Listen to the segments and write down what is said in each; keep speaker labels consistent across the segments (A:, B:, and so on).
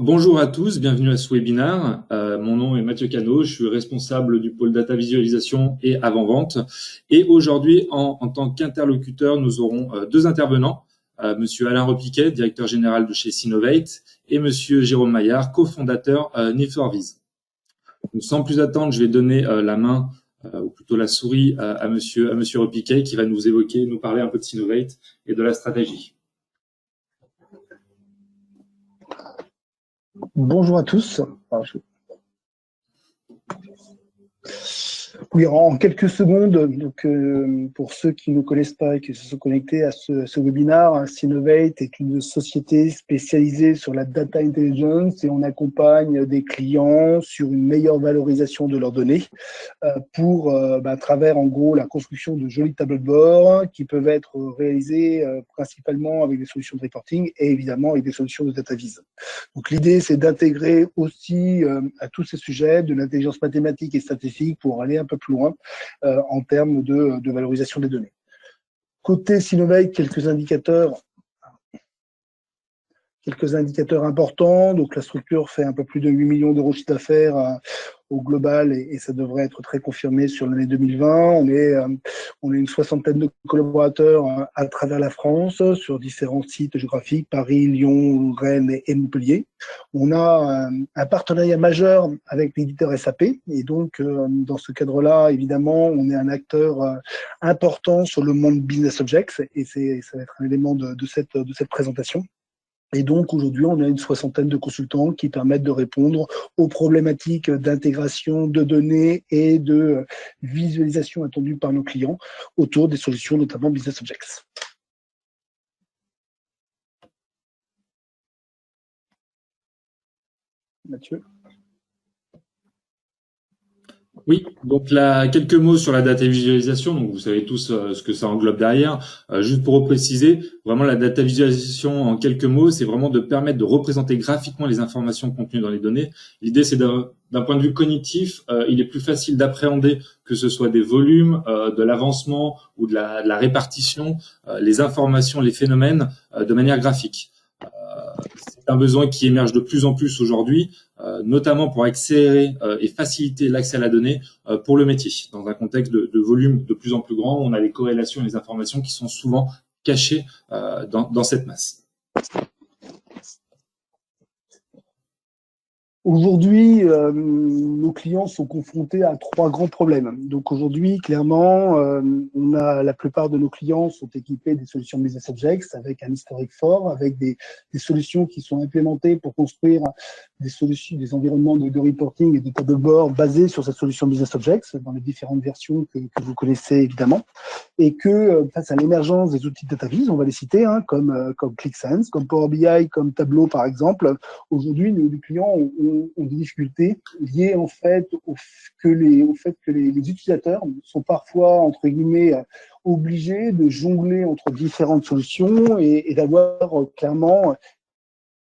A: Alors, bonjour à tous, bienvenue à ce webinaire. Mon nom est Mathieu Cano, je suis responsable du pôle data visualisation et avant-vente. Et aujourd'hui, en tant qu'interlocuteur, nous aurons deux intervenants, Monsieur Alain Repiquet, directeur général de chez Sinovate, et Monsieur Jérôme Maillard, cofondateur Need4Viz. Donc, sans plus attendre, je vais donner la main, ou plutôt la souris, à Monsieur Repiquet, qui va nous parler un peu de Sinovate et de la stratégie.
B: Bonjour à tous. Oui, en quelques secondes, donc, pour ceux qui ne connaissent pas et qui se sont connectés à ce webinaire, Sinovate est une société spécialisée sur la data intelligence et on accompagne des clients sur une meilleure valorisation de leurs données pour, à travers en gros la construction de jolis tableaux de bord qui peuvent être réalisés principalement avec des solutions de reporting et évidemment avec des solutions de data viz. Donc l'idée c'est d'intégrer aussi à tous ces sujets de l'intelligence mathématique et statistique pour aller un peu plus loin en termes de valorisation des données. Côté Sinovate, quelques indicateurs importants. Donc la structure fait un peu plus de 8 millions d'euros de chiffre d'affaires au global et ça devrait être très confirmé sur l'année 2020. On est une soixantaine de collaborateurs à travers la France sur différents sites géographiques, Paris, Lyon, Rennes et Montpellier. On a un partenariat majeur avec l'éditeur SAP et donc dans ce cadre-là, évidemment, on est un acteur important sur le monde Business Objects et ça va être un élément de cette présentation. Et donc, aujourd'hui, on a une soixantaine de consultants qui permettent de répondre aux problématiques d'intégration de données et de visualisation attendues par nos clients autour des solutions, notamment Business Objects. Mathieu ?
A: Oui, donc quelques mots sur la data visualisation. Donc vous savez tous ce que ça englobe derrière. Juste pour repréciser, vraiment la data visualisation en quelques mots, c'est vraiment de permettre de représenter graphiquement les informations contenues dans les données. L'idée, c'est d'un point de vue cognitif, il est plus facile d'appréhender que ce soit des volumes, de l'avancement ou de la répartition, les informations, les phénomènes de manière graphique. C'est un besoin qui émerge de plus en plus aujourd'hui, notamment pour accélérer et faciliter l'accès à la donnée pour le métier. Dans un contexte de volume de plus en plus grand, on a les corrélations et les informations qui sont souvent cachées dans cette masse.
B: Aujourd'hui, nos clients sont confrontés à trois grands problèmes. Donc aujourd'hui, clairement, on a la plupart de nos clients sont équipés des solutions Business Objects avec un historique fort, avec des solutions qui sont implémentées pour construire des solutions, des environnements de reporting et de tableau de bord basés sur cette solution Business Objects dans les différentes versions que vous connaissez évidemment. Et que face à l'émergence des outils de data viz, on va les citer, comme ClickSense, comme Power BI, comme Tableau par exemple, aujourd'hui, nos clients ont des difficultés liées en fait au fait que les utilisateurs sont parfois, entre guillemets, obligés de jongler entre différentes solutions et d'avoir clairement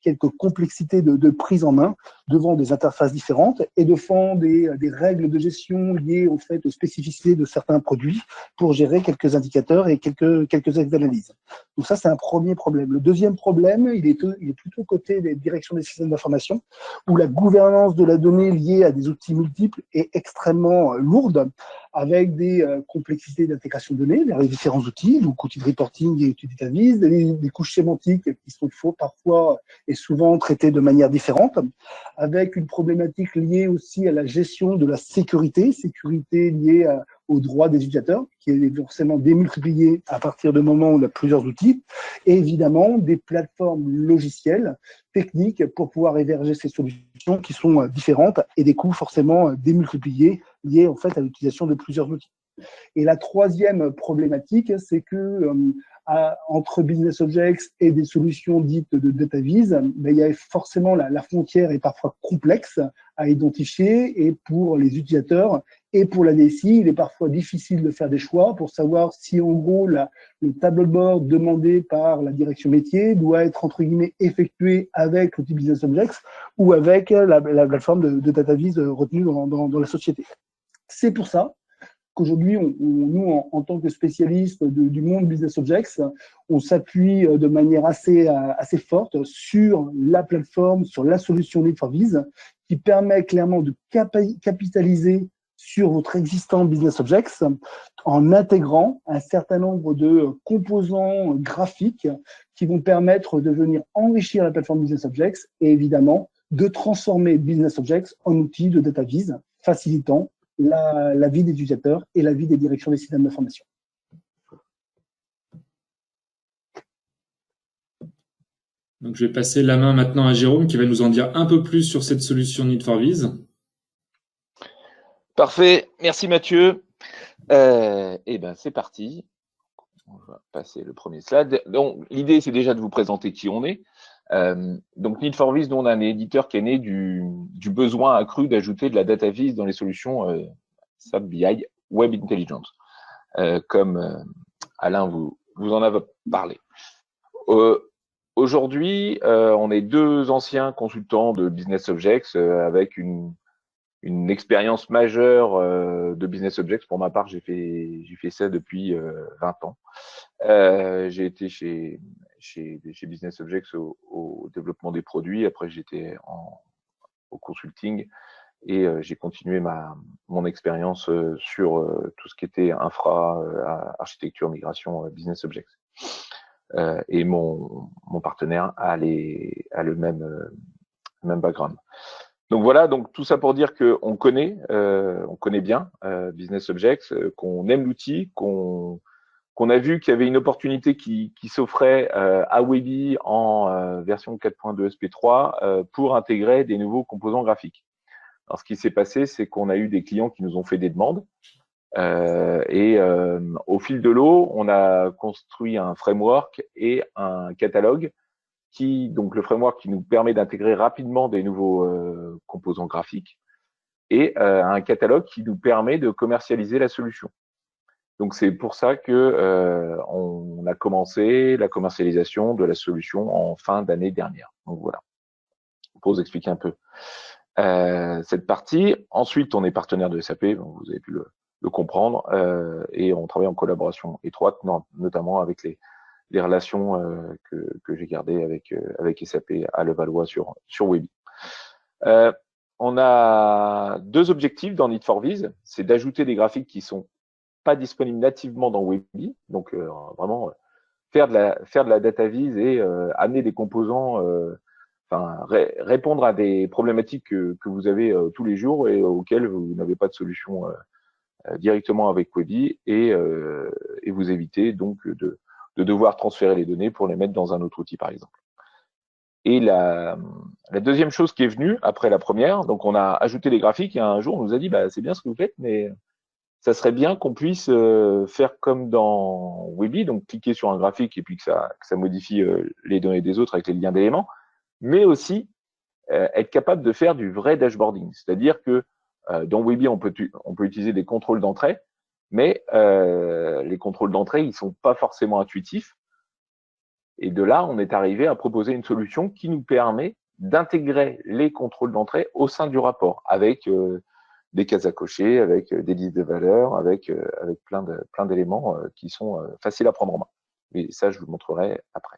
B: quelques complexités de prise en main devant des interfaces différentes et devant des règles de gestion liées au fait aux spécificités de certains produits pour gérer quelques indicateurs et quelques axes d'analyse. Donc ça, c'est un premier problème. Le deuxième problème, il est plutôt côté des directions des systèmes d'information où la gouvernance de la donnée liée à des outils multiples est extrêmement lourde avec des complexités d'intégration de données vers les différents outils, donc outils de reporting et outils de data viz, des couches sémantiques qui sont parfois et souvent traitées de manière différente, avec une problématique liée aussi à la gestion de la sécurité liée aux droits des utilisateurs, qui est forcément démultipliée à partir du moment où on a plusieurs outils, et évidemment des plateformes logicielles techniques pour pouvoir héberger ces solutions qui sont différentes et des coûts forcément démultipliés liés en fait à l'utilisation de plusieurs outils. Et la troisième problématique, c'est que entre Business Objects et des solutions dites de data viz, il y a forcément la frontière est parfois complexe à identifier et pour les utilisateurs et pour la DSI, il est parfois difficile de faire des choix pour savoir si en gros le tableau de bord demandé par la direction métier doit être entre guillemets effectué avec l'outil Business Objects ou avec la plateforme de data viz retenue dans la société. C'est pour ça qu'aujourd'hui, nous, en tant que spécialistes du monde Business Objects, on s'appuie de manière assez forte sur la plateforme, sur la solution Need4Viz, qui permet clairement de capitaliser sur votre existant Business Objects en intégrant un certain nombre de composants graphiques qui vont permettre de venir enrichir la plateforme Business Objects et évidemment de transformer Business Objects en outil de data viz, facilitant la vie des utilisateurs et la vie des directions des systèmes d'information.
A: Donc, je vais passer la main maintenant à Jérôme qui va nous en dire un peu plus sur cette solution Need4Viz.
C: Parfait, merci Mathieu. Et ben c'est parti. On va passer le premier slide. Donc l'idée c'est déjà de vous présenter qui on est. Donc Need4Viz, on a un éditeur qui est né du besoin accru d'ajouter de la data viz dans les solutions SAP BI Web Intelligence, comme Alain vous en a parlé. Aujourd'hui, on est deux anciens consultants de Business Objects avec une expérience majeure de Business Objects. Pour ma part, j'ai fait ça depuis 20 ans. J'ai été chez Business Objects au développement des produits. Après, j'étais au consulting et j'ai continué mon expérience sur tout ce qui était infra, architecture, migration, Business Objects. Et mon partenaire a le même background. Donc voilà, donc tout ça pour dire qu'on connaît bien Business Objects, qu'on aime l'outil, qu'on a vu qu'il y avait une opportunité qui s'offrait à Webby en version 4.2 SP3 pour intégrer des nouveaux composants graphiques. Alors ce qui s'est passé, c'est qu'on a eu des clients qui nous ont fait des demandes et au fil de l'eau, on a construit un framework et un catalogue donc le framework qui nous permet d'intégrer rapidement des nouveaux composants graphiques et un catalogue qui nous permet de commercialiser la solution. Donc c'est pour ça que on a commencé la commercialisation de la solution en fin d'année dernière. Donc voilà, pour vous expliquer un peu cette partie. Ensuite, on est partenaire de SAP, donc vous avez pu le comprendre, et on travaille en collaboration étroite, notamment avec les relations que j'ai gardées avec SAP à Levallois sur Webby. On a deux objectifs dans Need4Viz, c'est d'ajouter des graphiques qui sont pas disponibles nativement dans Webby, donc vraiment faire de la data viz et amener des composants, répondre à des problématiques que vous avez tous les jours et auxquelles vous n'avez pas de solution directement avec Webby et vous éviter donc de devoir transférer les données pour les mettre dans un autre outil, par exemple. Et la deuxième chose qui est venue après la première, donc on a ajouté les graphiques et un jour on nous a dit c'est bien ce que vous faites, mais ça serait bien qu'on puisse faire comme dans Webby, donc cliquer sur un graphique et puis que ça modifie les données des autres avec les liens d'éléments, mais aussi être capable de faire du vrai dashboarding, c'est-à-dire que dans Webby on peut utiliser des contrôles d'entrée, mais les contrôles d'entrée, ils sont pas forcément intuitifs. Et de là, on est arrivé à proposer une solution qui nous permet d'intégrer les contrôles d'entrée au sein du rapport, avec des cases à cocher, avec des listes de valeurs, avec plein d'éléments qui sont faciles à prendre en main. Et ça, je vous montrerai après.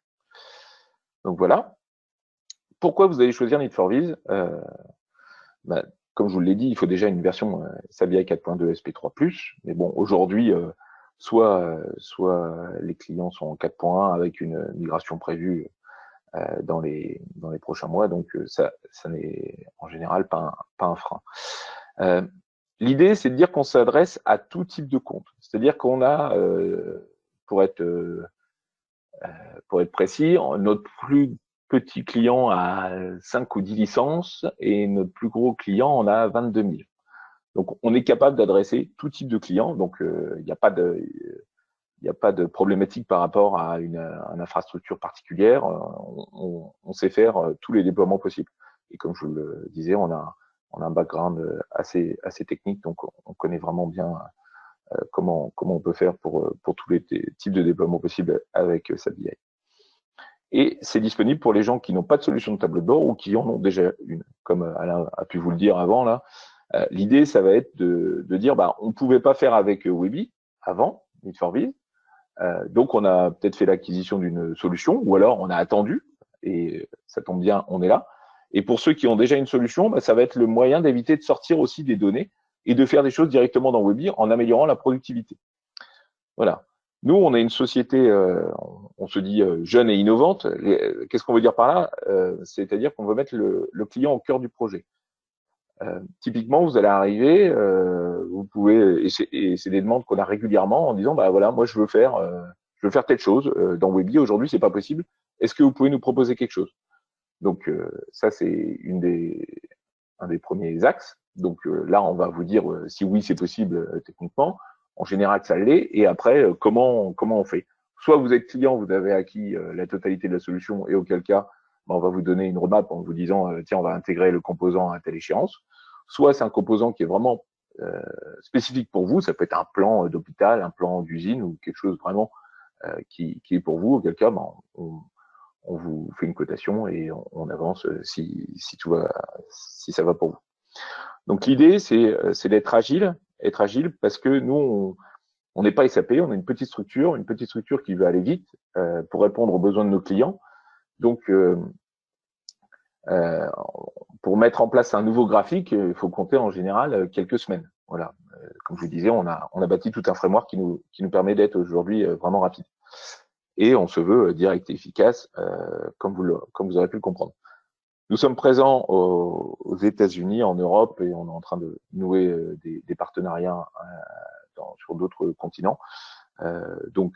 C: Donc voilà. Pourquoi vous allez choisir Need4Viz comme je vous l'ai dit, il faut déjà une version SAP BI 4.2 SP3+. Mais bon, aujourd'hui, soit les clients sont en 4.1 avec une migration prévue dans les prochains mois, donc ça n'est en général pas un frein. L'idée, c'est de dire qu'on s'adresse à tout type de compte. C'est-à-dire qu'on a, pour être précis, notre plus petit client a 5 ou 10 licences et notre plus gros client en a 22 000. Donc, on est capable d'adresser tout type de client. Donc, il n'y a pas de problématique par rapport à une infrastructure particulière. On sait faire tous les déploiements possibles. Et comme je vous le disais, on a un background assez technique, donc on connaît vraiment bien comment on peut faire pour tous les types de déploiements possibles avec SAP BI. Et c'est disponible pour les gens qui n'ont pas de solution de tableau de bord ou qui en ont déjà une. Comme Alain a pu vous le dire avant, là, L'idée, ça va être de dire, on ne pouvait pas faire avec Webi avant, Need4Biz. Donc, on a peut-être fait l'acquisition d'une solution, ou alors on a attendu, et ça tombe bien, on est là. Et pour ceux qui ont déjà une solution, ça va être le moyen d'éviter de sortir aussi des données et de faire des choses directement dans Webi en améliorant la productivité. Voilà. Nous, on est une société, on se dit jeune et innovante. Qu'est-ce qu'on veut dire par là? C'est-à-dire qu'on veut mettre le client au cœur du projet. Typiquement, vous allez arriver, vous pouvez, et c'est des demandes qu'on a régulièrement en disant, voilà, moi je veux faire telle chose dans Webi. Aujourd'hui, c'est pas possible. Est-ce que vous pouvez nous proposer quelque chose? Donc ça, c'est un des premiers axes. Donc là, on va vous dire si oui, c'est possible techniquement. En général, ça l'est. Et après, comment on fait? Soit vous êtes client, vous avez acquis la totalité de la solution, et auquel cas, on va vous donner une roadmap en vous disant tiens, on va intégrer le composant à telle échéance. Soit c'est un composant qui est vraiment spécifique pour vous. Ça peut être un plan d'hôpital, un plan d'usine ou quelque chose vraiment qui est pour vous. Auquel cas, on vous fait une cotation et on avance si ça va pour vous. Donc l'idée, c'est d'être agile parce que nous, on n'est pas SAP, on a une petite structure qui veut aller vite pour répondre aux besoins de nos clients. Donc, pour mettre en place un nouveau graphique, il faut compter en général quelques semaines. Voilà. Comme je vous disais, on a bâti tout un framework qui nous permet d'être aujourd'hui vraiment rapide. Et on se veut direct et efficace, comme vous aurez pu le comprendre. Nous sommes présents aux États-Unis, en Europe, et on est en train de nouer des partenariats sur d'autres continents. Donc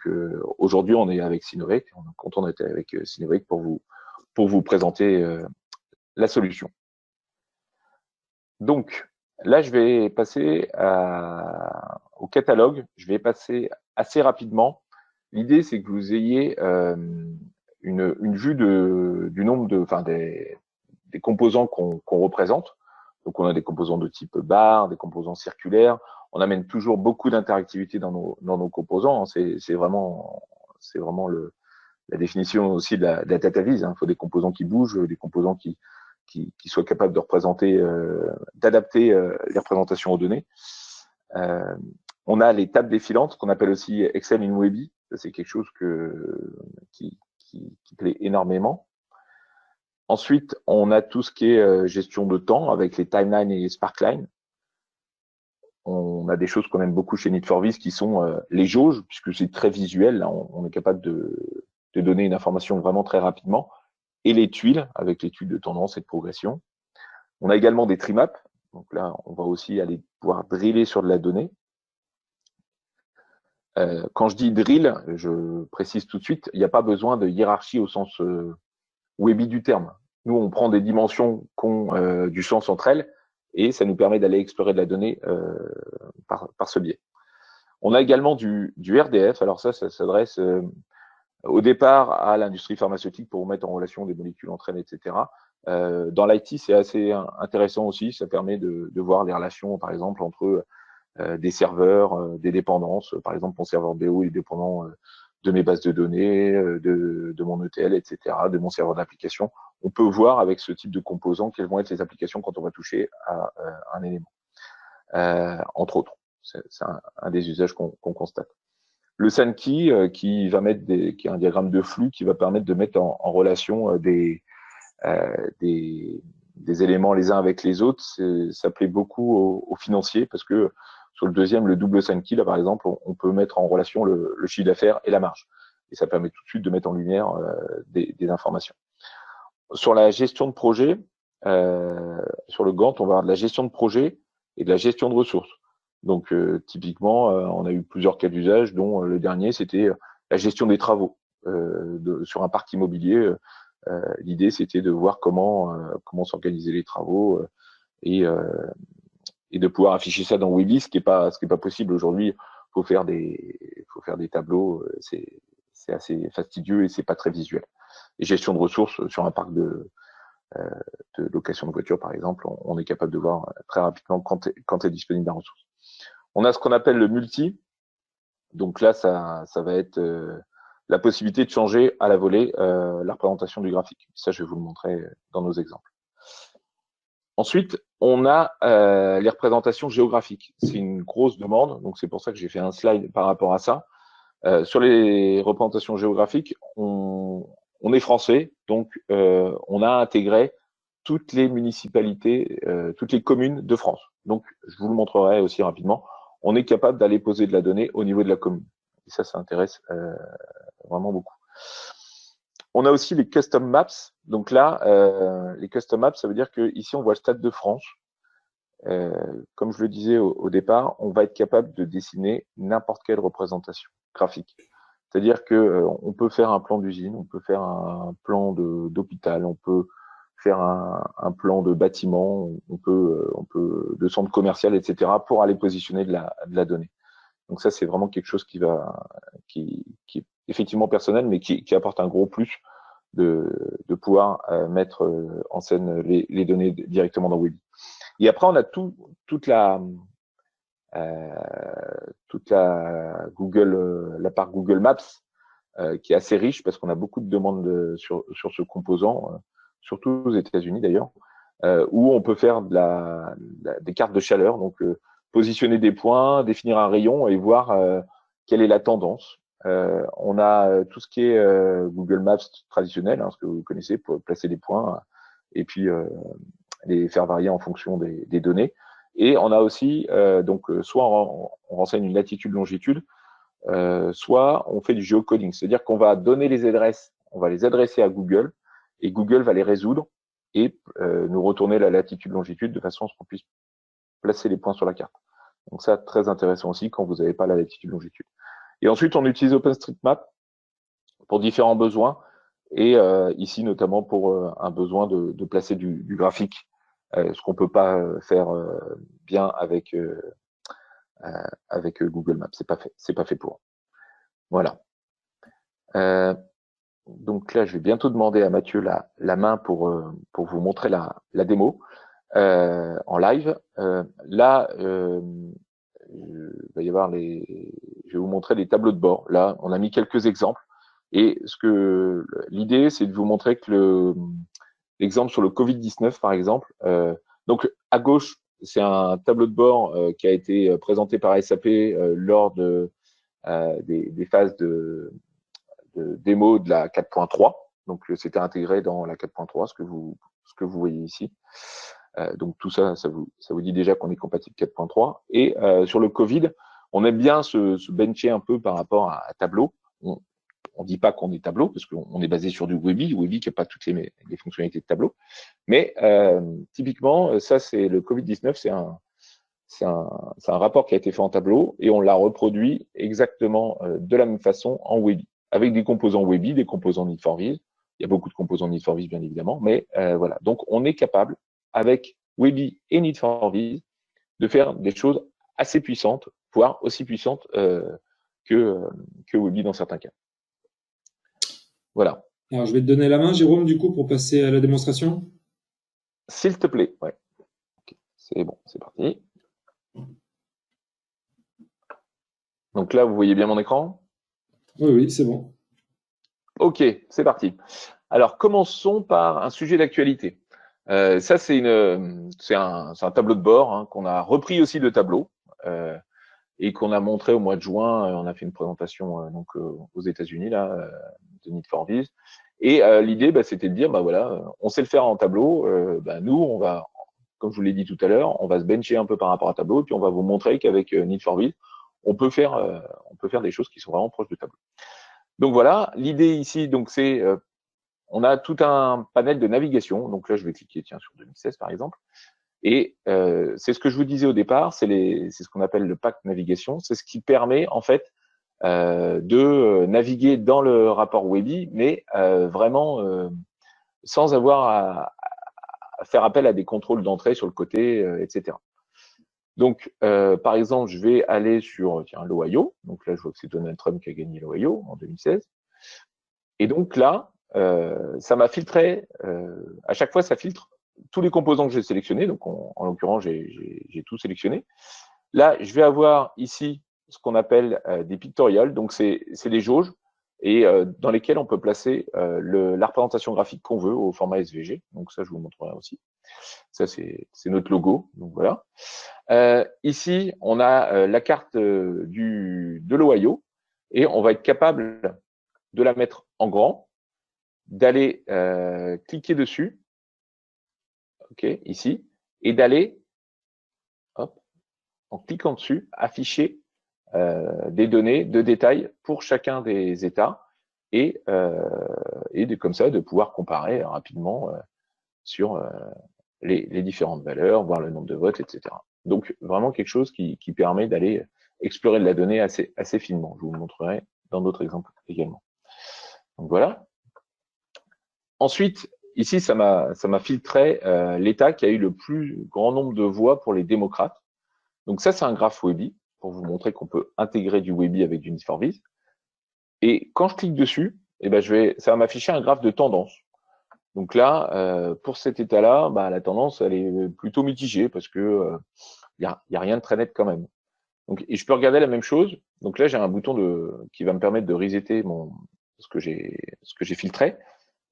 C: aujourd'hui, on est avec Synovec. On est content d'être avec Synovec pour vous présenter la solution. Donc là, je vais passer au catalogue. Je vais passer assez rapidement. L'idée, c'est que vous ayez une vue du nombre des composants qu'on représente. Donc, on a des composants de type barre, des composants circulaires. On amène toujours beaucoup d'interactivité dans nos composants. C'est vraiment la définition aussi de la data viz. Il faut des composants qui bougent, des composants qui soient capables de représenter, d'adapter les représentations aux données. On a les tables défilantes qu'on appelle aussi Excel in Webi. C'est quelque chose qui plaît énormément. Ensuite, on a tout ce qui est gestion de temps avec les timelines et les sparklines. On a des choses qu'on aime beaucoup chez Need4Biz qui sont les jauges, puisque c'est très visuel. Là, on est capable de donner une information vraiment très rapidement. Et les tuiles, avec les tuiles de tendance et de progression. On a également des trimaps. Donc là, on va aussi aller pouvoir driller sur de la donnée. Quand je dis drill, je précise tout de suite, il n'y a pas besoin de hiérarchie au sens Webi du terme. Nous, on prend des dimensions qui ont du sens entre elles et ça nous permet d'aller explorer de la donnée par ce biais. On a également du RDF. Alors ça s'adresse au départ à l'industrie pharmaceutique pour mettre en relation des molécules entre elles, etc. Dans l'IT, c'est assez intéressant aussi. Ça permet de voir les relations, par exemple, entre des serveurs, des dépendances. Par exemple, mon serveur BO est dépendant de mes bases de données, de mon ETL, etc., de mon serveur d'application. On peut voir avec ce type de composants quelles vont être les applications quand on va toucher à un élément, entre autres. C'est un des usages qu'on constate. Le Sankey qui est un diagramme de flux qui va permettre de mettre en relation des éléments les uns avec les autres. Ça plaît beaucoup aux financiers parce que sur le deuxième, le double Sankey, là par exemple, on peut mettre en relation le chiffre d'affaires et la marge. Et ça permet tout de suite de mettre en lumière des informations. Sur la gestion de projet, sur le Gantt, on va avoir de la gestion de projet et de la gestion de ressources. Donc typiquement, on a eu plusieurs cas d'usage, dont le dernier, c'était la gestion des travaux sur un parc immobilier. L'idée, c'était de voir comment s'organiser les travaux et de pouvoir afficher ça dans Webi, ce qui est pas possible aujourd'hui. Faut faire des tableaux, c'est assez fastidieux et c'est pas très visuel. Et gestion de ressources sur un parc de location de voitures, par exemple, on est capable de voir très rapidement quand est disponible la ressource. On a ce qu'on appelle le multi. Donc là, ça va être la possibilité de changer à la volée la représentation du graphique. Ça, je vais vous le montrer dans nos exemples. Ensuite, on a les représentations géographiques. C'est une grosse demande, donc c'est pour ça que j'ai fait un slide par rapport à ça. Sur les représentations géographiques, on est français, donc on a intégré toutes les municipalités, toutes les communes de France. Donc, je vous le montrerai aussi rapidement. On est capable d'aller poser de la donnée au niveau de la commune. Et ça intéresse vraiment beaucoup. On a aussi les custom maps. Donc là, les custom maps, ça veut dire que ici on voit le Stade de France. Comme je le disais au départ, on va être capable de dessiner n'importe quelle représentation graphique. C'est-à-dire que on peut faire un plan d'usine, on peut faire un plan d'hôpital, on peut faire un plan de bâtiment, on peut de centre commercial, etc. pour aller positionner de la donnée. Donc ça, c'est vraiment quelque chose qui est effectivement personnel, mais qui apporte un gros plus de pouvoir mettre en scène les données directement dans Webi. Et après, on a toute la Google, la part Google Maps, qui est assez riche parce qu'on a beaucoup de demandes sur ce composant, surtout aux États-Unis d'ailleurs, où on peut faire des cartes de chaleur, donc positionner des points, définir un rayon et voir quelle est la tendance. On a tout ce qui est Google Maps traditionnel, ce que vous connaissez, pour placer des points et puis les faire varier en fonction des données. Et on a aussi, soit on renseigne une latitude, longitude, soit on fait du géocoding, c'est-à-dire qu'on va donner les adresses, on va les adresser à Google, et Google va les résoudre et nous retourner la latitude, longitude de façon à ce qu'on puisse placer les points sur la carte. Donc ça, très intéressant aussi quand vous n'avez pas la latitude, longitude. Et ensuite, on utilise OpenStreetMap pour différents besoins, et ici notamment pour un besoin de placer du graphique, ce qu'on peut pas faire bien avec Google Maps. C'est pas fait pour. Voilà. Donc là, je vais bientôt demander à Mathieu la main pour vous montrer la démo en live. Là, il va y avoir je vais vous montrer les tableaux de bord. Là, on a mis quelques exemples. Et l'idée, c'est de vous montrer que l'exemple sur le Covid-19, par exemple. Donc, à gauche, c'est un tableau de bord qui a été présenté par SAP lors des phases de démo de la 4.3. Donc, c'était intégré dans la 4.3, ce que vous voyez ici. Donc, tout ça, ça vous dit déjà qu'on est compatible 4.3. Et sur le Covid, on aime bien se bencher un peu par rapport à Tableau. On dit pas qu'on est Tableau, parce qu'on est basé sur du Webi qui n'a pas toutes les fonctionnalités de Tableau. Mais typiquement, ça, c'est le Covid-19, c'est un rapport qui a été fait en Tableau, et on l'a reproduit exactement de la même façon en Webi, avec des composants Webi, des composants Need4Viz. Il y a beaucoup de composants Need4Viz, bien évidemment, mais voilà. Donc, on est capable, avec Webi et Need4Viz, de faire des choses assez puissantes, voire aussi puissantes que Webi dans certains cas. Voilà.
A: Alors, je vais te donner la main, Jérôme, du coup, pour passer à la démonstration.
C: S'il te plaît. Ouais. Okay. C'est bon, c'est parti. Donc là, vous voyez bien mon écran?
A: Oui, c'est bon.
C: Ok, c'est parti. Alors, commençons par un sujet d'actualité. Ça, c'est un tableau de bord qu'on a repris aussi de Tableau et qu'on a montré au mois de juin. On a fait une présentation aux États-Unis là, de Need4Viz. Et l'idée, c'était de dire, voilà, on sait le faire en Tableau. Nous, on va, comme je vous l'ai dit tout à l'heure, on va se bencher un peu par rapport à Tableau, et puis on va vous montrer qu'avec Need4Viz, on peut faire des choses qui sont vraiment proches de Tableau. Donc voilà, l'idée ici, donc c'est on a tout un panel de navigation. Donc là, je vais cliquer sur 2016 par exemple. Et c'est ce que je vous disais au départ, c'est ce qu'on appelle le pack navigation. C'est ce qui permet en fait de naviguer dans le rapport Webi, mais vraiment sans avoir à faire appel à des contrôles d'entrée sur le côté, etc. Donc, par exemple, je vais aller sur l'Ohio. Donc là, je vois que c'est Donald Trump qui a gagné l'Ohio en 2016. Et donc là, ça m'a filtré, à chaque fois, ça filtre tous les composants que j'ai sélectionnés. Donc, en l'occurrence, j'ai tout sélectionné. Là, je vais avoir ici ce qu'on appelle des pictorials. Donc, c'est des jauges. et dans lesquels on peut placer la représentation graphique qu'on veut au format SVG. Donc ça, je vous montrerai aussi. Ça, c'est notre logo. Donc voilà. Ici, on a la carte de l'Ohio et on va être capable de la mettre en grand, d'aller cliquer dessus, ok, ici, et d'aller, hop, en cliquant dessus, afficher des données de détail pour chacun des États et comme ça de pouvoir comparer rapidement sur les différentes valeurs, voir le nombre de votes, etc. Donc vraiment quelque chose qui permet d'aller explorer de la donnée assez finement. Je vous le montrerai dans d'autres exemples également. Donc voilà. Ensuite, ici, ça m'a filtré l'État qui a eu le plus grand nombre de voix pour les démocrates. Donc ça, c'est un graphe Webby pour vous montrer qu'on peut intégrer du Webby avec du Need4Viz. Et quand je clique dessus, eh ben, ça va m'afficher un graphe de tendance. Donc là, pour cet état-là, bah, la tendance, elle est plutôt mitigée parce que y a rien de très net quand même. Donc, et je peux regarder la même chose. Donc là, j'ai un bouton qui va me permettre de resetter ce que j'ai filtré.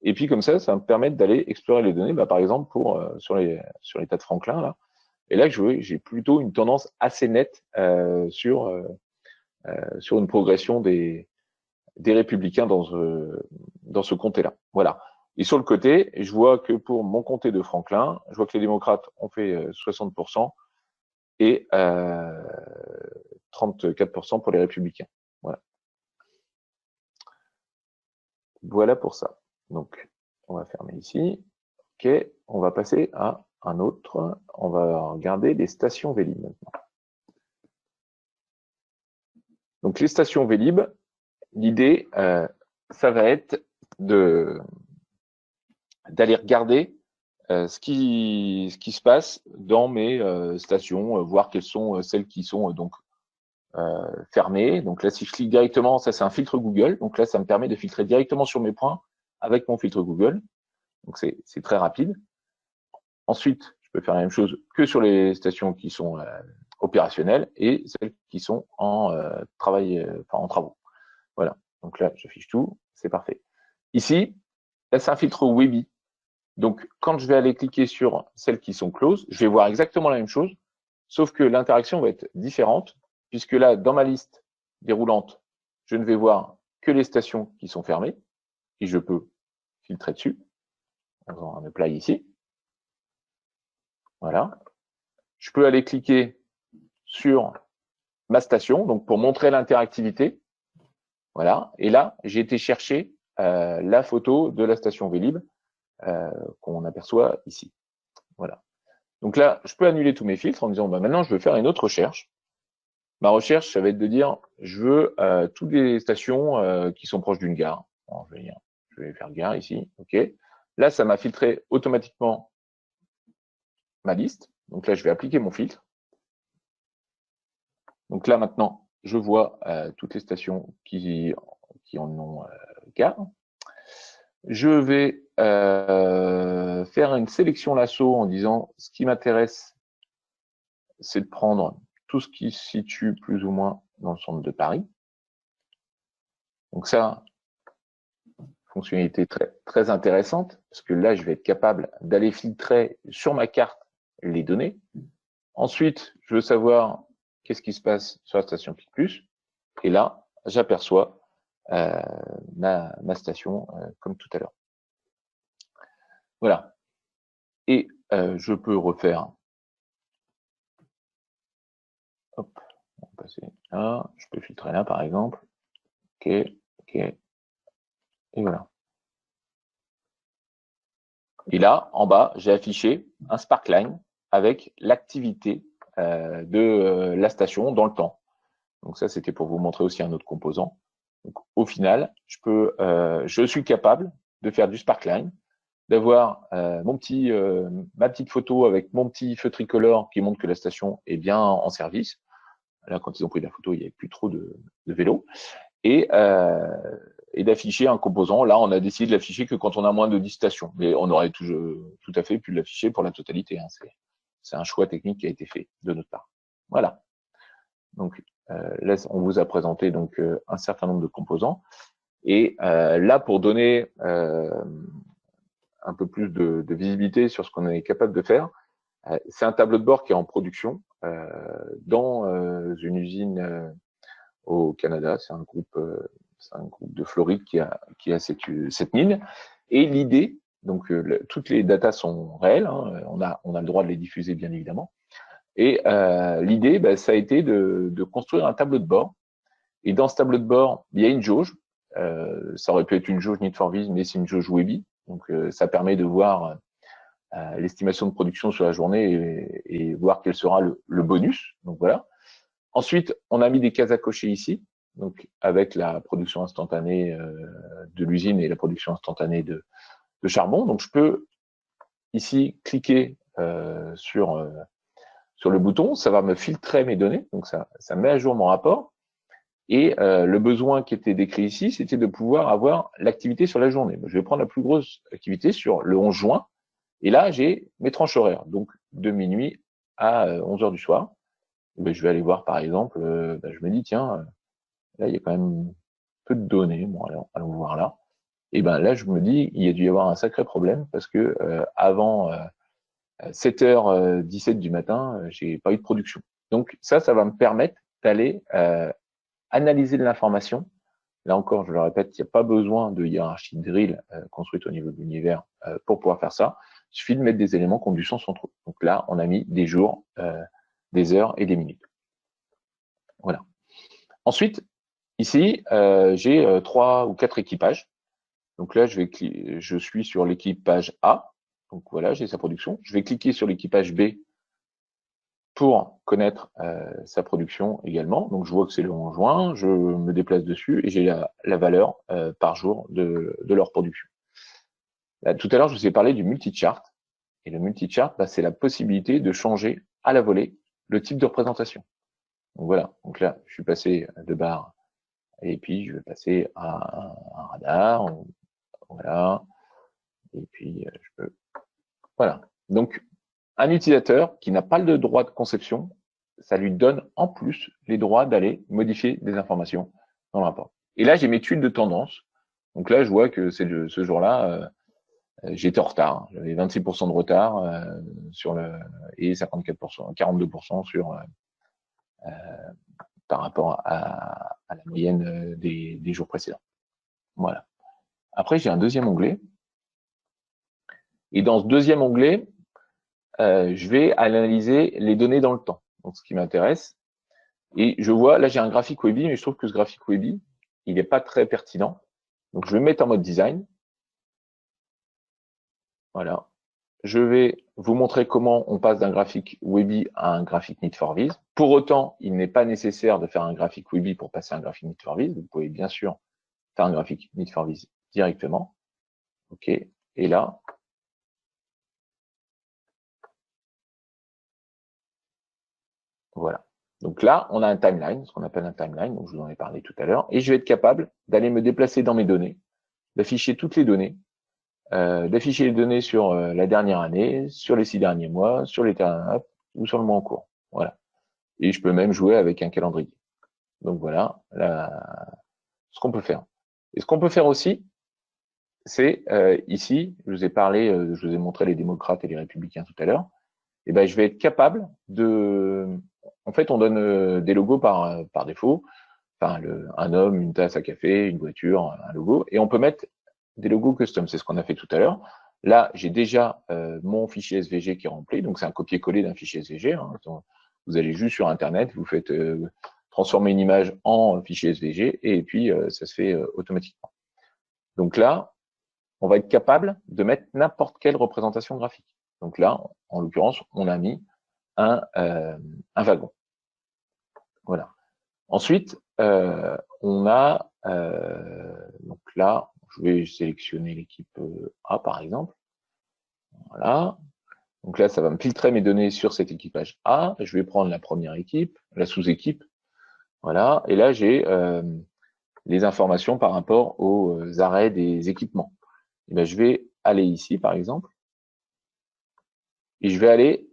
C: Et puis comme ça va me permettre d'aller explorer les données, bah, par exemple sur l'état de Franklin là. Et là, j'ai plutôt une tendance assez nette sur une progression des républicains dans ce comté-là. Voilà. Et sur le côté, je vois que pour mon comté de Franklin, je vois que les démocrates ont fait 60% et 34% pour les républicains. Voilà. Voilà pour ça. Donc, on va fermer ici. OK, on va passer à un autre. On va regarder les stations Vélib maintenant. Donc, les stations Vélib, l'idée, ça va être d'aller regarder ce qui se passe dans mes stations, voir quelles sont celles qui sont donc fermées. Donc là, si je clique directement, ça c'est un filtre Google. Donc là, ça me permet de filtrer directement sur mes points avec mon filtre Google. Donc c'est très rapide. Ensuite, je peux faire la même chose que sur les stations qui sont opérationnelles et celles qui sont en travaux. Voilà. Donc là, j'affiche tout, c'est parfait. Ici, là, c'est un filtre Webby. Donc, quand je vais aller cliquer sur celles qui sont closes, je vais voir exactement la même chose, sauf que l'interaction va être différente, puisque là, dans ma liste déroulante, je ne vais voir que les stations qui sont fermées, et je peux filtrer dessus, en faisant un apply ici. Voilà. Je peux aller cliquer sur ma station, donc pour montrer l'interactivité. Voilà. Et là, j'ai été chercher la photo de la station Vélib qu'on aperçoit ici. Voilà. Donc là, je peux annuler tous mes filtres en disant, bah, maintenant, je veux faire une autre recherche. Ma recherche, ça va être de dire, je veux toutes les stations qui sont proches d'une gare. Alors, je vais faire gare ici. OK. Là, ça m'a filtré automatiquement ma liste. Donc là, je vais appliquer mon filtre. Donc là, maintenant, je vois toutes les stations qui en ont gare. Je vais faire une sélection lasso en disant, ce qui m'intéresse, c'est de prendre tout ce qui se situe plus ou moins dans le centre de Paris. Donc ça, fonctionnalité très, très intéressante, parce que là, je vais être capable d'aller filtrer sur ma carte les données. Ensuite, je veux savoir qu'est-ce qui se passe sur la station Clic Plus. Et là, j'aperçois ma station comme tout à l'heure. Voilà. Et je peux refaire. Hop, on va passer là. Je peux filtrer là, par exemple. OK, OK. Et voilà. Et là, en bas, j'ai affiché un Sparkline avec l'activité de la station dans le temps. Donc ça, c'était pour vous montrer aussi un autre composant. Donc, au final, je suis capable de faire du Sparkline, d'avoir ma petite photo avec mon petit feu tricolore qui montre que la station est bien en service. Là, quand ils ont pris la photo, il n'y avait plus trop de vélos. Et d'afficher un composant. Là, on a décidé de l'afficher que quand on a moins de 10 stations. Mais on aurait tout à fait pu l'afficher pour la totalité. Hein. C'est un choix technique qui a été fait de notre part. Voilà. Donc, là, on vous a présenté donc un certain nombre de composants. Et là, pour donner un peu plus de visibilité sur ce qu'on est capable de faire, c'est un tableau de bord qui est en production dans une usine au Canada. C'est un groupe de Floride qui a cette mine. Et l'idée, donc toutes les datas sont réelles, hein, on a le droit de les diffuser bien évidemment. Et l'idée, ça a été de construire un tableau de bord. Et dans ce tableau de bord, il y a une jauge. Ça aurait pu être une jauge Need for Vis, mais c'est une jauge Webby. Donc ça permet de voir l'estimation de production sur la journée et voir quel sera le bonus. Donc voilà. Ensuite, on a mis des cases à cocher ici, donc avec la production instantanée de l'usine et la production instantanée de charbon. Donc je peux ici cliquer sur le bouton, ça va me filtrer mes données, donc ça met à jour mon rapport. Et le besoin qui était décrit ici, c'était de pouvoir avoir l'activité sur la journée. Je vais prendre la plus grosse activité sur le 11 juin, et là j'ai mes tranches horaires, donc de minuit à 11 heures du soir. Je vais aller voir par exemple, je me dis tiens, là il y a quand même peu de données, bon allons voir là. Et là je me dis il y a dû y avoir un sacré problème parce que avant 7h17 du matin, j'ai pas eu de production. Donc ça va me permettre d'aller analyser de l'information. Là encore, je le répète, il n'y a pas besoin de hiérarchie de drill construite au niveau de l'univers pour pouvoir faire ça. Il suffit de mettre des éléments qui ont du sens entre eux. Donc là, on a mis des jours, des heures et des minutes. Voilà. Ensuite, ici, j'ai 3 ou 4 équipages. Donc là, je suis sur l'équipage A. Donc voilà, j'ai sa production. Je vais cliquer sur l'équipage B pour connaître sa production également. Donc je vois que c'est le 11 juin, je me déplace dessus et j'ai la valeur par jour de leur production. Là, tout à l'heure, je vous ai parlé du multi-chart. Et le multi-chart, c'est la possibilité de changer à la volée le type de représentation. Donc voilà, donc là, je suis passé de barre et puis je vais passer à un radar. Voilà. Et puis je peux. Voilà. Donc un utilisateur qui n'a pas le droit de conception, ça lui donne en plus les droits d'aller modifier des informations dans le rapport. Et là, j'ai mes tuiles de tendance. Donc là, je vois que ce jour-là, j'étais en retard. J'avais 26% de retard sur et 54%, 42% par rapport à la moyenne des jours précédents. Voilà. Après, j'ai un deuxième onglet. Et dans ce deuxième onglet, je vais analyser les données dans le temps. Donc, ce qui m'intéresse. Et je vois, là, j'ai un graphique Webby, mais je trouve que ce graphique Webby, il n'est pas très pertinent. Donc, je vais me mettre en mode design. Voilà. Je vais vous montrer comment on passe d'un graphique Webby à un graphique Need for Vis. Pour autant, il n'est pas nécessaire de faire un graphique Webby pour passer à un graphique Need for Vis. Vous pouvez bien sûr faire un graphique Need for Vis directement. OK. Et là, voilà. Donc là, on a un timeline, ce qu'on appelle un timeline, donc je vous en ai parlé tout à l'heure, et je vais être capable d'aller me déplacer dans mes données, d'afficher toutes les données, d'afficher les données sur la dernière année, sur les 6 derniers mois, sur les turn-up ou sur le mois en cours. Voilà. Et je peux même jouer avec un calendrier. Donc voilà ce qu'on peut faire. Et ce qu'on peut faire aussi, c'est ici, je vous ai parlé, je vous ai montré les démocrates et les républicains tout à l'heure, et je vais être capable en fait, on donne des logos par défaut, enfin un homme, une tasse à café, une voiture, un logo, et on peut mettre des logos custom, c'est ce qu'on a fait tout à l'heure. Là, j'ai déjà mon fichier SVG qui est rempli, donc c'est un copier-coller d'un fichier SVG. Hein. Vous allez juste sur Internet, vous faites transformer une image en fichier SVG, et puis ça se fait automatiquement. Donc là, on va être capable de mettre n'importe quelle représentation graphique. Donc là, en l'occurrence, on a mis un wagon. Voilà. Ensuite, on a donc là, je vais sélectionner l'équipe A par exemple. Voilà. Donc là, ça va me filtrer mes données sur cet équipage A. Je vais prendre la première équipe, la sous-équipe. Voilà. Et là, j'ai les informations par rapport aux arrêts des équipements. Et je vais aller ici, par exemple, et je vais aller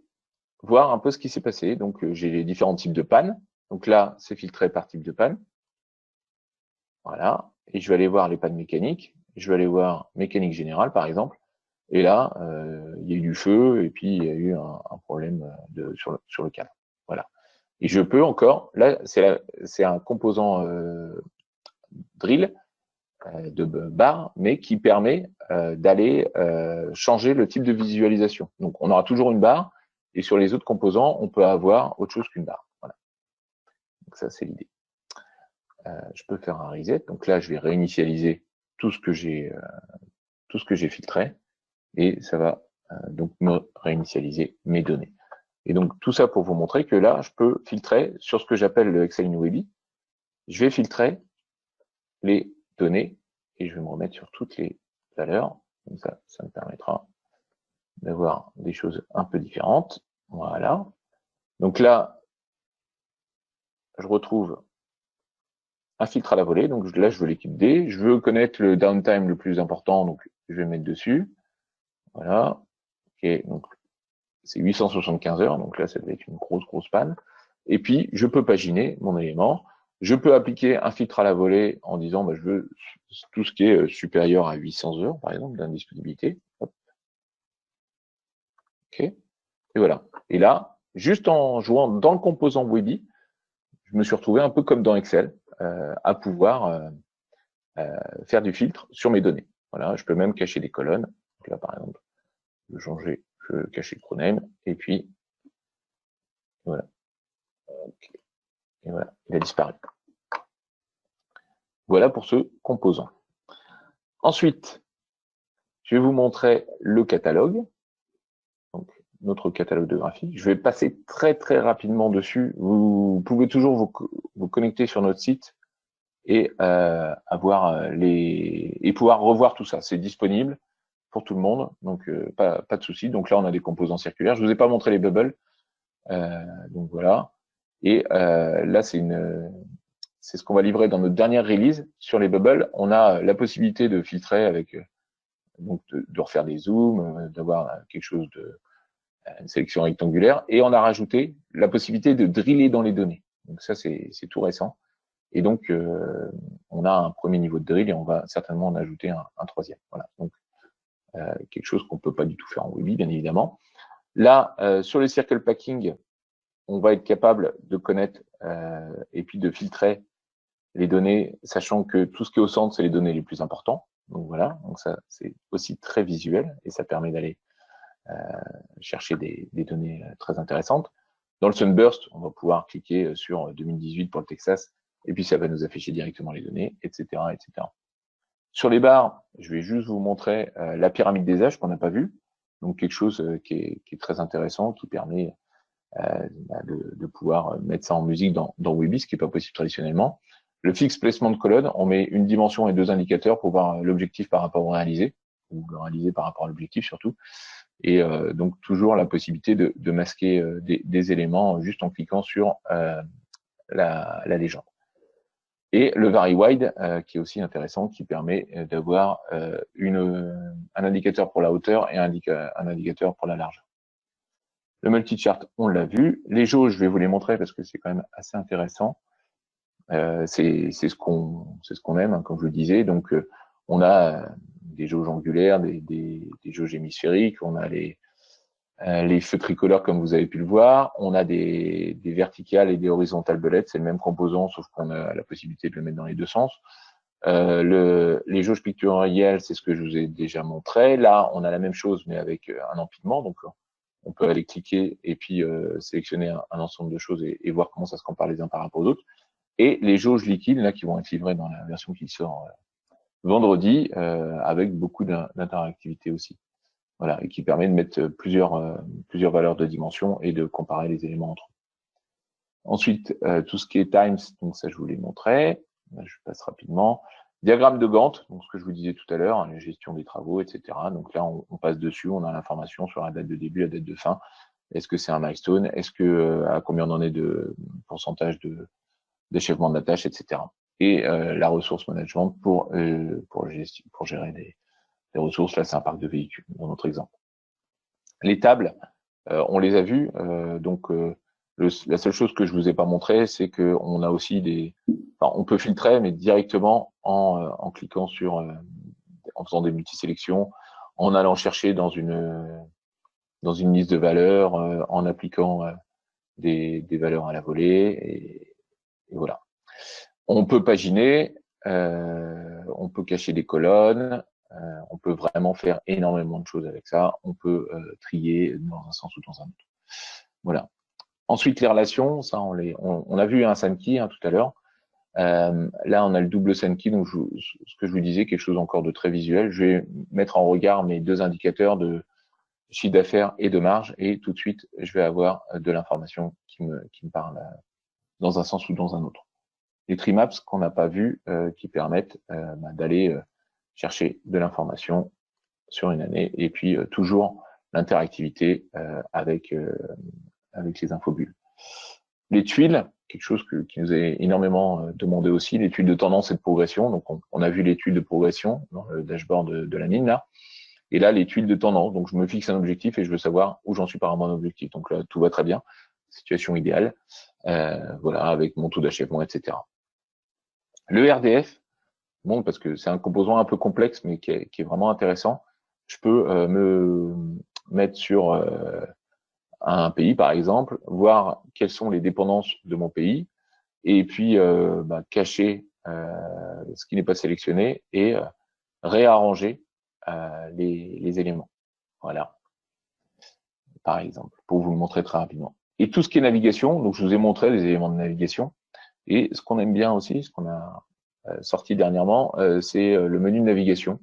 C: voir un peu ce qui s'est passé. Donc, j'ai les différents types de pannes. Donc là, c'est filtré par type de panne. Voilà. et je vais aller voir les pannes mécaniques, je vais aller voir mécanique générale par exemple, et là, il y a eu du feu et puis il y a eu un problème sur le câble. Voilà. Et je peux encore, là c'est un composant drill de barre, mais qui permet d'aller changer le type de visualisation. Donc on aura toujours une barre, et sur les autres composants, on peut avoir autre chose qu'une barre. Voilà. Donc ça c'est l'idée. Je peux faire un reset. Donc là, je vais réinitialiser tout ce que j'ai filtré, et ça va donc me réinitialiser mes données. Et donc tout ça pour vous montrer que là, je peux filtrer sur ce que j'appelle le Excel InWebby. Je vais filtrer les données et je vais me remettre sur toutes les valeurs. Comme ça, ça me permettra d'avoir des choses un peu différentes. Voilà. Donc là, je retrouve un filtre à la volée. Donc là, je veux l'équipe D. Je veux connaître le downtime le plus important, donc je vais mettre dessus. Voilà. Ok, donc c'est 875 heures, donc là, ça devait être une grosse panne. Et puis, je peux paginer mon élément. Je peux appliquer un filtre à la volée en disant, bah, je veux tout ce qui est supérieur à 800 heures, par exemple, d'indisponibilité. Hop. Ok. Et voilà. Et là, juste en jouant dans le composant Webby, je me suis retrouvé un peu comme dans Excel, à pouvoir faire du filtre sur mes données. Voilà. Je peux même cacher des colonnes. Donc là, par exemple, je changer, je cacher le proname, et puis voilà. Okay. Et voilà, il a disparu. Voilà pour ce composant. Ensuite, je vais vous montrer le catalogue, donc notre catalogue de graphique. Je vais passer très rapidement dessus. Vous pouvez toujours vous connecter sur notre site et avoir et pouvoir revoir tout ça. C'est disponible pour tout le monde, donc pas de souci. Donc là, on a des composants circulaires. Je vous ai pas montré les bubbles, donc voilà. Et là, c'est ce qu'on va livrer dans notre dernière release sur les bubbles. On a la possibilité de filtrer avec donc de refaire des zooms, d'avoir quelque chose une sélection rectangulaire, et on a rajouté la possibilité de driller dans les données. Donc ça, c'est tout récent. Et donc, on a un premier niveau de drill et on va certainement en ajouter un troisième. Voilà. Donc, quelque chose qu'on peut pas du tout faire en Webby, bien évidemment. Là, sur le circle packing, on va être capable de connaître et puis de filtrer les données, sachant que tout ce qui est au centre, c'est les données les plus importantes. Donc voilà, donc ça c'est aussi très visuel et ça permet d'aller chercher des données très intéressantes. Dans le Sunburst, on va pouvoir cliquer sur 2018 pour le Texas et puis ça va nous afficher directement les données, etc., etc. Sur les barres, je vais juste vous montrer la pyramide des âges qu'on n'a pas vu, donc quelque chose qui est très intéressant, qui permet de pouvoir mettre ça en musique dans Webby, ce qui n'est pas possible traditionnellement. Le Fixed Placement de colonne, on met une dimension et deux indicateurs pour voir l'objectif par rapport au réalisé, ou le réalisé par rapport à l'objectif surtout. Et donc toujours la possibilité de masquer des éléments juste en cliquant sur la légende. Et le Very Wide, qui est aussi intéressant, qui permet d'avoir un indicateur pour la hauteur et un indicateur pour la largeur. Le multi-chart, on l'a vu. Les jauges, je vais vous les montrer parce que c'est quand même assez intéressant. C'est ce qu'on aime, hein, comme je le disais. Donc, on a des jauges angulaires, des jauges hémisphériques, on a les feux tricolores comme vous avez pu le voir, on a des verticales et des horizontales belettes, c'est le même composant, sauf qu'on a la possibilité de le mettre dans les deux sens. Les jauges pictorielles, c'est ce que je vous ai déjà montré. Là, on a la même chose, mais avec un empilement. Donc, on peut aller cliquer et puis sélectionner un ensemble de choses et voir comment ça se compare les uns par rapport aux autres. Et les jauges liquides, là, qui vont être livrées dans la version qui sort vendredi, avec beaucoup d'interactivité aussi. Voilà, et qui permet de mettre plusieurs valeurs de dimension et de comparer les éléments entre eux. Ensuite, tout ce qui est times, donc ça, je vous l'ai montré. Là, je passe rapidement. Diagramme de Gantt, donc ce que je vous disais tout à l'heure, la gestion des travaux, etc. Donc là, on passe dessus, on a l'information sur la date de début, la date de fin. Est-ce que c'est un milestone? Est-ce que à combien on en est de pourcentage d'achèvement de la tâche, etc. Et la ressource management pour gérer des ressources. Là, c'est un parc de véhicules, dans notre exemple. Les tables, on les a vues. Donc, La seule chose que je vous ai pas montré, c'est que on a aussi on peut filtrer, mais directement en cliquant en faisant des multisélections, en allant chercher dans une liste de valeurs, en appliquant des valeurs à la volée, et voilà. On peut paginer, on peut cacher des colonnes, on peut vraiment faire énormément de choses avec ça. On peut trier dans un sens ou dans un autre. Voilà. Ensuite, les relations, ça, on a vu un SANKey tout à l'heure. Là, on a le double SANKey, donc ce que je vous disais, quelque chose encore de très visuel. Je vais mettre en regard mes deux indicateurs de chiffre d'affaires et de marge, et tout de suite, je vais avoir de l'information qui me parle dans un sens ou dans un autre. Les Trimaps qu'on n'a pas vu, qui permettent d'aller chercher de l'information sur une année, et puis toujours l'interactivité avec les infobulles. Les tuiles, quelque chose qui nous est énormément demandé aussi, les tuiles de tendance et de progression. Donc on a vu les tuiles de progression dans le dashboard de la mine là, et là les tuiles de tendance. Donc je me fixe un objectif et je veux savoir où j'en suis par rapport à mon objectif. Donc là tout va très bien, situation idéale, voilà, avec mon taux d'achèvement, etc. Le RDF, bon, parce que c'est un composant un peu complexe, mais qui est vraiment intéressant. Je peux me mettre sur un pays, par exemple, voir quelles sont les dépendances de mon pays, et puis cacher ce qui n'est pas sélectionné et réarranger les éléments. Voilà, par exemple, pour vous le montrer très rapidement. Et tout ce qui est navigation, donc je vous ai montré les éléments de navigation. Et ce qu'on aime bien aussi, ce qu'on a sorti dernièrement, c'est le menu de navigation.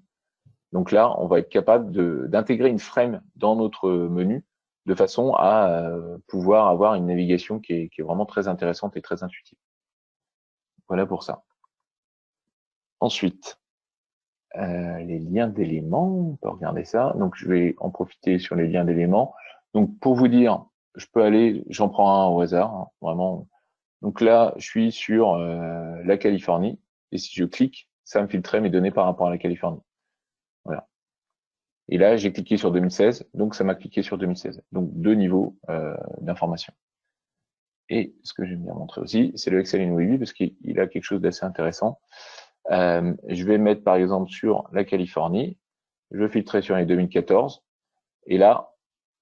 C: Donc là, on va être capable d'intégrer une frame dans notre menu de façon à pouvoir avoir une navigation qui est vraiment très intéressante et très intuitive. Voilà pour ça. Ensuite, les liens d'éléments, on peut regarder ça. Donc je vais en profiter sur les liens d'éléments. Donc pour vous dire, je peux aller, j'en prends un au hasard, vraiment. Donc là, je suis sur la Californie, et si je clique, ça me filtrait mes données par rapport à la Californie. Voilà. Et là, j'ai cliqué sur 2016, donc ça m'a cliqué sur 2016. Donc deux niveaux d'information. Et ce que j'aime bien montrer aussi, c'est le Excel in Webby, parce qu'il a quelque chose d'assez intéressant. Je vais mettre par exemple sur la Californie, je filtrerai sur les 2014, et là,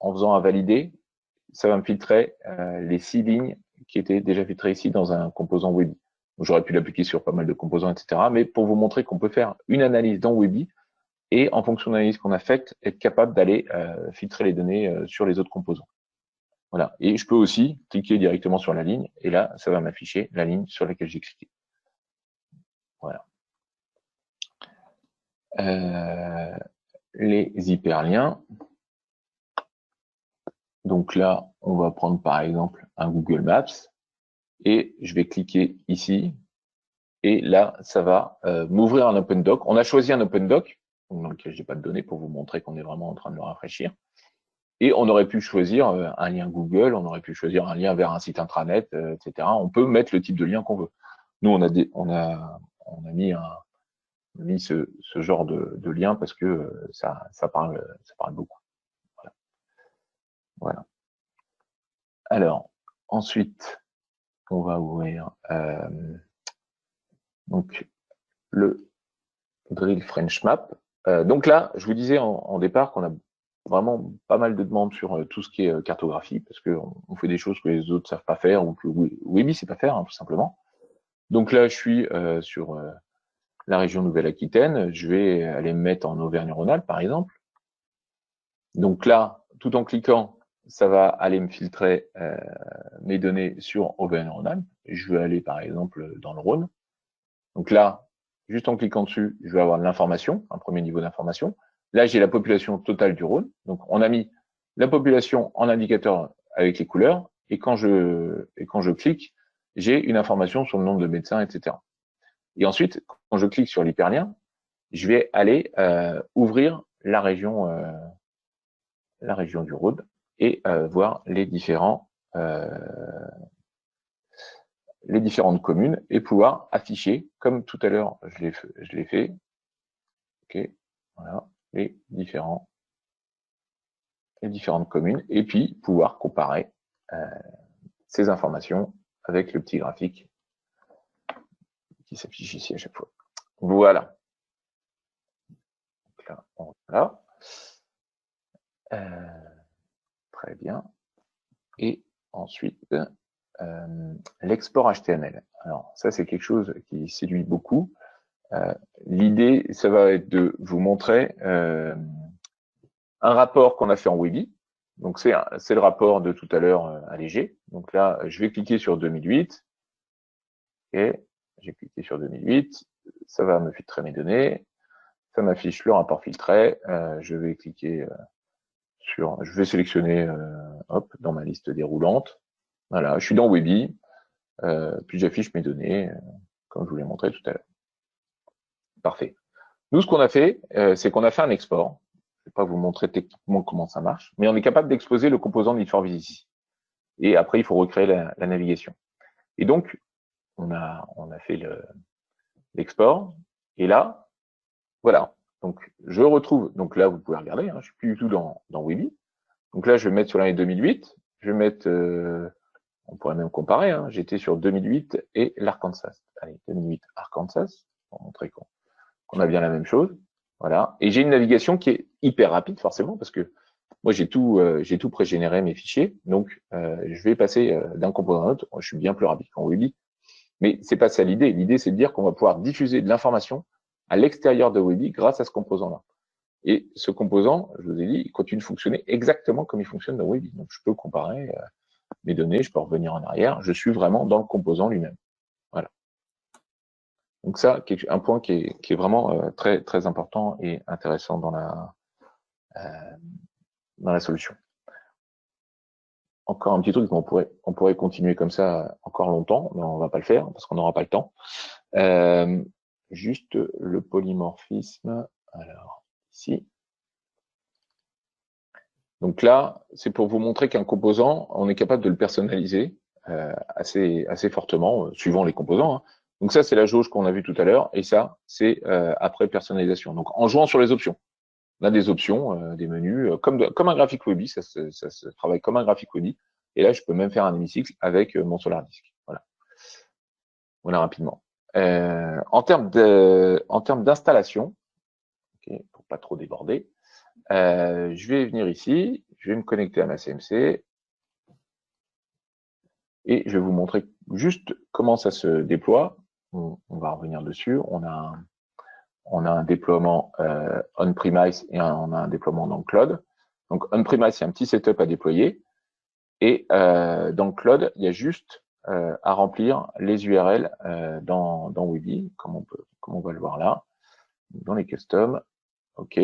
C: en faisant un valider, ça va me filtrer les 6 lignes qui étaient déjà filtrées ici dans un composant Webby. J'aurais pu l'appliquer sur pas mal de composants, etc. Mais pour vous montrer qu'on peut faire une analyse dans Webby, et en fonction de l'analyse qu'on a faite, être capable d'aller filtrer les données sur les autres composants. Voilà. Et je peux aussi cliquer directement sur la ligne, et là, ça va m'afficher la ligne sur laquelle j'ai cliqué. Voilà. Les hyperliens. Donc là, on va prendre par exemple un Google Maps, et je vais cliquer ici, et là, ça va m'ouvrir un Open Doc. On a choisi un Open Doc, dans lequel j'ai pas de données pour vous montrer qu'on est vraiment en train de le rafraîchir. Et on aurait pu choisir un lien Google, on aurait pu choisir un lien vers un site intranet, etc. On peut mettre le type de lien qu'on veut. Nous, on a mis ce genre de lien parce que ça parle beaucoup. Voilà. Alors, ensuite, on va ouvrir donc le Drill French Map. Donc là, je vous disais en départ qu'on a vraiment pas mal de demandes sur tout ce qui est cartographie, parce qu'on fait des choses que les autres savent pas faire, ou que Webby sait pas faire, tout simplement. Donc là, je suis sur la région Nouvelle-Aquitaine. Je vais aller me mettre en Auvergne-Rhône-Alpes, par exemple. Donc là, tout en cliquant, ça va aller me filtrer mes données sur Auvergne-Rhône-Alpes. Je vais aller, par exemple, dans le Rhône. Donc là, juste en cliquant dessus, je vais avoir de l'information, un premier niveau d'information. Là, j'ai la population totale du Rhône. Donc, on a mis la population en indicateur avec les couleurs. Et quand je clique, j'ai une information sur le nombre de médecins, etc. Et ensuite, quand je clique sur l'hyperlien, je vais aller ouvrir la région du Rhône et voir les différentes communes et pouvoir afficher, comme tout à l'heure je l'ai fait, ok, voilà, les différentes communes, et puis pouvoir comparer ces informations avec le petit graphique qui s'affiche ici à chaque fois. Voilà. Donc là, voilà. Très bien. Et ensuite, l'export HTML. Alors, ça, c'est quelque chose qui séduit beaucoup. L'idée, ça va être de vous montrer un rapport qu'on a fait en Weebly. Donc, c'est le rapport de tout à l'heure allégé. Donc là, je vais cliquer sur 2008. Et j'ai cliqué sur 2008. Ça va me filtrer mes données. Ça m'affiche le rapport filtré. Je vais cliquer je vais sélectionner hop, dans ma liste déroulante. Voilà, je suis dans Weebly. Puis j'affiche mes données, comme je vous l'ai montré tout à l'heure. Parfait. Nous, ce qu'on a fait, c'est qu'on a fait un export. Je ne vais pas vous montrer techniquement comment ça marche, mais on est capable d'exposer le composant Need for Speed ici. Et après, il faut recréer la navigation. Et donc, on a fait l'export. Et là, voilà. Donc, je retrouve. Donc là, vous pouvez regarder. Je suis plus du tout dans Weebly. Donc là, je vais mettre sur l'année 2008. Je vais mettre. On pourrait même comparer. J'étais sur 2008 et l'Arkansas. Allez, 2008 Arkansas. Pour montrer qu'on a bien la même chose. Voilà. Et j'ai une navigation qui est hyper rapide, forcément, parce que moi, j'ai tout pré-généré mes fichiers. Donc, je vais passer d'un composant à l'autre. Je suis bien plus rapide qu'en Weebly. Mais c'est pas ça l'idée. L'idée, c'est de dire qu'on va pouvoir diffuser de l'information à l'extérieur de Weebly grâce à ce composant-là. Et ce composant, je vous ai dit, il continue de fonctionner exactement comme il fonctionne dans Weebly. Donc, je peux comparer mes données, je peux revenir en arrière. Je suis vraiment dans le composant lui-même. Voilà. Donc ça, un point qui est vraiment très très important et intéressant dans la solution. Encore un petit truc, on pourrait continuer comme ça encore longtemps, mais on va pas le faire parce qu'on n'aura pas le temps. Juste le polymorphisme. Alors ici. Donc là, c'est pour vous montrer qu'un composant, on est capable de le personnaliser assez fortement, suivant les composants. Donc ça, c'est la jauge qu'on a vue tout à l'heure, et ça, c'est après personnalisation. Donc en jouant sur les options. On a des options, des menus, comme un graphique Weebly, ça se travaille comme un graphique Weebly. Et là, je peux même faire un hémicycle avec mon SolarDisk. Voilà rapidement. En termes d'installation, okay, pour pas trop déborder, je vais venir ici, je vais me connecter à ma CMC et je vais vous montrer juste comment ça se déploie. On va revenir dessus. On a un déploiement on-premise et on a un déploiement dans le cloud. Donc on-premise, c'est un petit setup à déployer. Et dans le cloud, il y a juste à remplir les URL dans Weebly, comme on va le voir là, dans les custom. OK.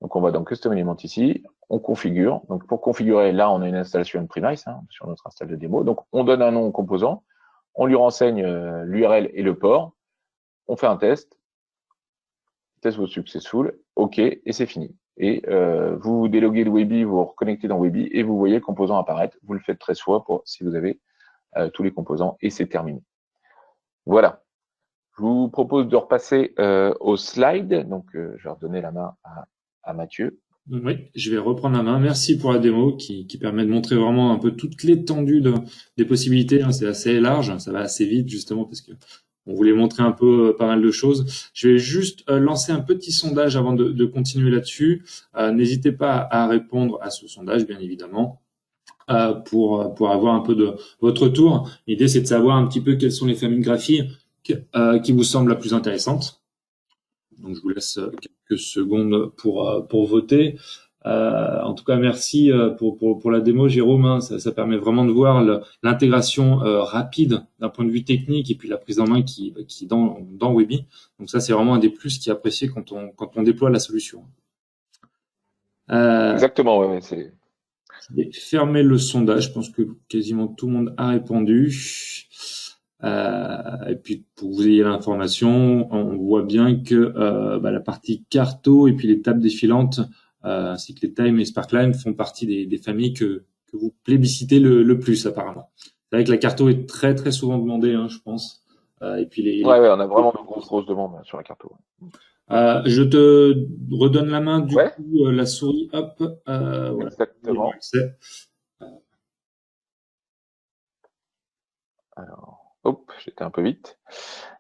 C: Donc on va dans Custom Element ici, on configure. Donc pour configurer, là on a une installation on-premise sur notre install de démo. Donc on donne un nom au composant, on lui renseigne l'URL et le port, on fait un test. Test was successful, OK, et c'est fini. Et vous déloguez de Weebly, vous vous reconnectez dans Weebly et vous voyez le composant apparaître. Vous le faites 13 fois si vous avez tous les composants et c'est terminé. Voilà. Je vous propose de repasser au slide. Donc, je vais redonner la main à Mathieu.
A: Oui, je vais reprendre la main. Merci pour la démo qui permet de montrer vraiment un peu toute l'étendue des possibilités. C'est assez large, ça va assez vite justement parce que on voulait montrer un peu pas mal de choses. Je vais juste lancer un petit sondage avant de continuer là-dessus. N'hésitez pas à répondre à ce sondage, bien évidemment, pour avoir un peu de votre tour. L'idée, c'est de savoir un petit peu quelles sont les familles graphiques qui vous semblent la plus intéressante. Donc, je vous laisse quelques secondes pour voter. En tout cas, merci pour la démo, Jérôme. Ça permet vraiment de voir l'intégration rapide d'un point de vue technique et puis la prise en main qui dans Weebly. Donc ça, c'est vraiment un des plus qui est apprécié quand on déploie la solution.
C: Exactement, ouais, c'est.
A: Je vais fermer le sondage. Je pense que quasiment tout le monde a répondu. Et puis pour que vous ayez l'information, on voit bien que la partie Carto et puis les tables défilantes ainsi que les Time et Sparkline font partie des familles que vous plébiscitez le plus apparemment. C'est vrai que la Carto est très très souvent demandée, je pense. Et puis
C: Ouais, on a vraiment de grosses demandes sur la Carto.
A: Je te redonne la main du coup, la souris, hop. Voilà.
C: Exactement. Alors, hop, j'étais un peu vite.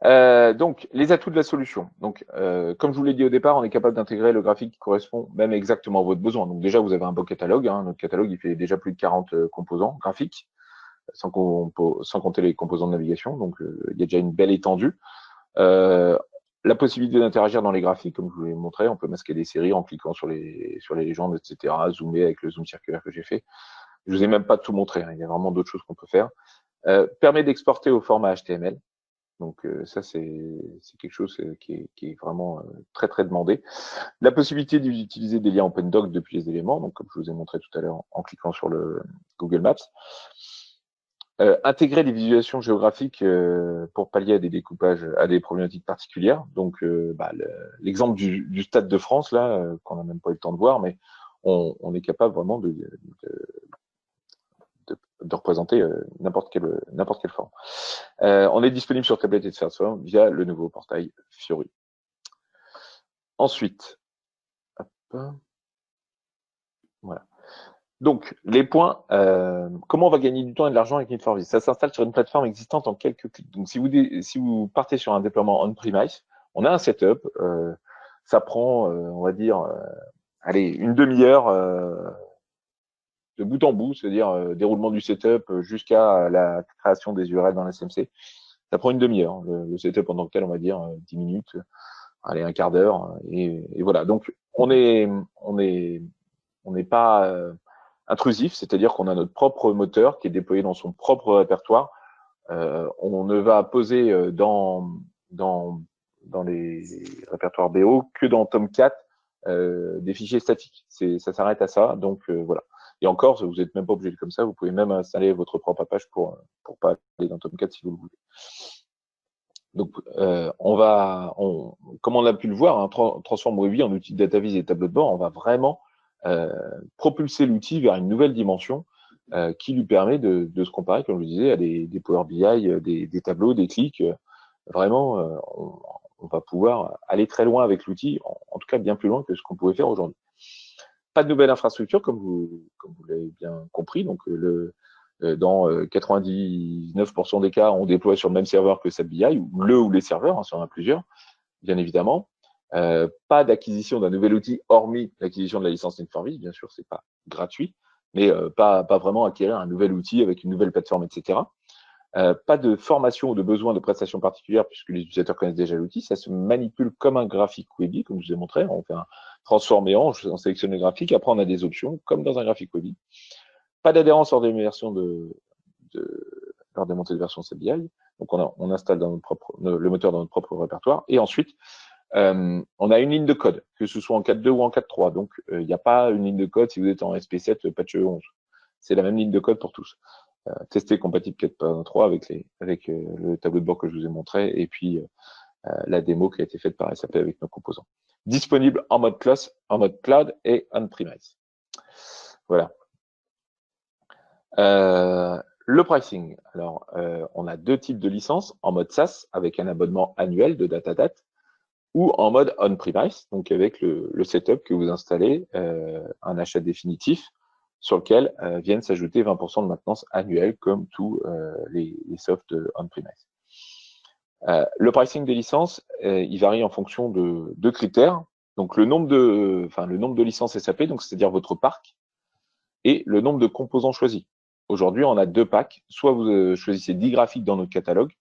C: Donc, les atouts de la solution. Donc, comme je vous l'ai dit au départ, on est capable d'intégrer le graphique qui correspond même exactement à votre besoin. Donc déjà, vous avez un beau catalogue. Hein. Notre catalogue, il fait déjà plus de 40 composants graphiques, sans compter les composants de navigation. Donc, il y a déjà une belle étendue. La possibilité d'interagir dans les graphiques, comme je vous l'ai montré, on peut masquer des séries en cliquant sur les légendes, etc., zoomer avec le zoom circulaire que j'ai fait. Je vous ai même pas tout montré, hein. Il y a vraiment d'autres choses qu'on peut faire. Permet d'exporter au format HTML. Donc ça, c'est quelque chose qui est vraiment très, très demandé. La possibilité d'utiliser des liens OpenDoc depuis les éléments, donc comme je vous ai montré tout à l'heure en cliquant sur le Google Maps. Intégrer des visualisations géographiques pour pallier à des découpages, à des problématiques particulières. Donc, l'exemple du Stade de France, là, qu'on n'a même pas eu le temps de voir, mais on est capable vraiment de représenter n'importe quelle forme. On est disponible sur tablette et smartphone via le nouveau portail Fiori. Ensuite, hop, voilà. Donc, les points, comment on va gagner du temps et de l'argent avec Need4Vis? Ça s'installe sur une plateforme existante en quelques clics. Donc, si vous partez sur un déploiement on-premise, on a un setup, ça prend, on va dire, allez, une demi-heure de bout en bout, c'est-à-dire déroulement du setup jusqu'à la création des URL dans l'SMC. Ça prend une demi-heure. Le setup en tant que tel, on va dire 10 minutes, allez, un quart d'heure, et voilà. Donc, on n'est pas intrusif, c'est-à-dire qu'on a notre propre moteur qui est déployé dans son propre répertoire. On ne va poser dans les répertoires BO que dans Tomcat des fichiers statiques. Ça s'arrête à ça, donc voilà. Et encore, vous n'êtes même pas obligé de comme ça, vous pouvez même installer votre propre Apache pour pas aller dans Tomcat si vous le voulez. Donc, comme on a pu le voir, hein, Transform Webby en outil de data vis et tableau de bord, on va vraiment propulser l'outil vers une nouvelle dimension qui lui permet de se comparer, comme je le disais, à des Power BI, des tableaux, des clics. Vraiment, on va pouvoir aller très loin avec l'outil, en tout cas bien plus loin que ce qu'on pouvait faire aujourd'hui. Pas de nouvelle infrastructure, comme vous l'avez bien compris. Donc, dans 99% des cas, on déploie sur le même serveur que SAP BI, ou les serveurs, hein, si on en a plusieurs, bien évidemment. Pas d'acquisition d'un nouvel outil, hormis l'acquisition de la licence Need4Vis, bien sûr, c'est pas gratuit, mais pas vraiment acquérir un nouvel outil avec une nouvelle plateforme, etc. Pas de formation ou de besoin de prestations particulières puisque les utilisateurs connaissent déjà l'outil. Ça se manipule comme un graphique Webby, comme je vous ai montré. On fait un transformé on sélectionne le graphique. Après, on a des options comme dans un graphique Webby. Pas d'adhérence lors des versions lors des montées de version CBI. Donc, on installe le moteur dans notre propre répertoire. Et ensuite, on a une ligne de code, que ce soit en 4.2 ou en 4.3. Donc, il n'y a pas une ligne de code si vous êtes en SP7 patch 11. C'est la même ligne de code pour tous. Tester compatible 4.3 avec le tableau de bord que je vous ai montré et puis la démo qui a été faite par SAP avec nos composants. Disponible en mode cloud et on-premise. Voilà. Le pricing. Alors, on a deux types de licences, en mode SaaS avec un abonnement annuel de Datadat ou en mode on-premise, donc avec le setup que vous installez, un achat définitif sur lequel viennent s'ajouter 20% de maintenance annuelle comme tous les softs on-premise. Le pricing des licences, il varie en fonction de deux critères. Donc le nombre de licences SAP, donc c'est-à-dire votre parc, et le nombre de composants choisis. Aujourd'hui, on a deux packs. Soit vous choisissez 10 graphiques dans notre catalogue,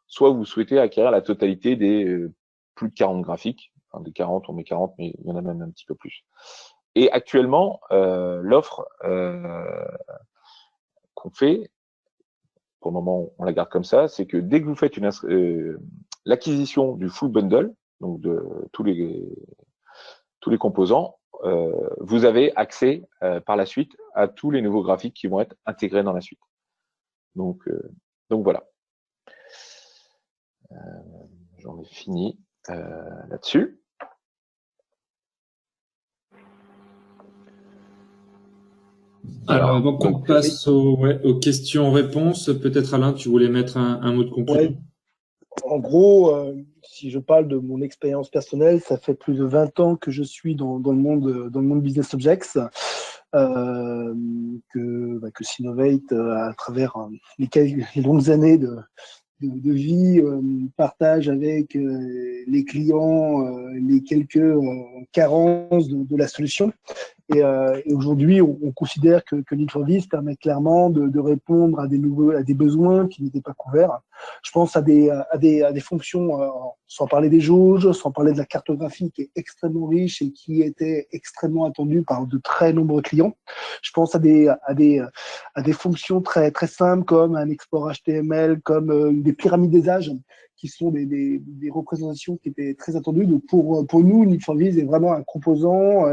C: soit vous souhaitez acquérir la totalité des plus de 40 graphiques. Enfin, des 40, on met 40, mais il y en a même un petit peu plus. Et actuellement, l'offre qu'on fait, pour le moment, on la garde comme ça, c'est que dès que vous faites l'acquisition du full bundle, donc de tous les composants, vous avez accès par la suite à tous les nouveaux graphiques qui vont être intégrés dans la suite. Donc voilà. J'en ai fini là-dessus.
A: Alors, avant qu'on passe aux questions-réponses, peut-être Alain, tu voulais mettre un mot de conclusion.
B: Ouais. En gros, si je parle de mon expérience personnelle, ça fait plus de 20 ans que je suis dans le monde Business Objects. que Sinovate, à travers les longues années de vie, partage avec les clients les quelques carences de la solution. Et aujourd'hui, on considère que Need4Biz permet clairement de répondre à des besoins qui n'étaient pas couverts. Je pense à des fonctions, sans parler des jauges, sans parler de la cartographie qui est extrêmement riche et qui était extrêmement attendue par de très nombreux clients. Je pense à des fonctions très très simples comme un export HTML, comme des pyramides des âges, qui sont des représentations qui étaient très attendues. Donc pour nous, Need4Biz est vraiment un composant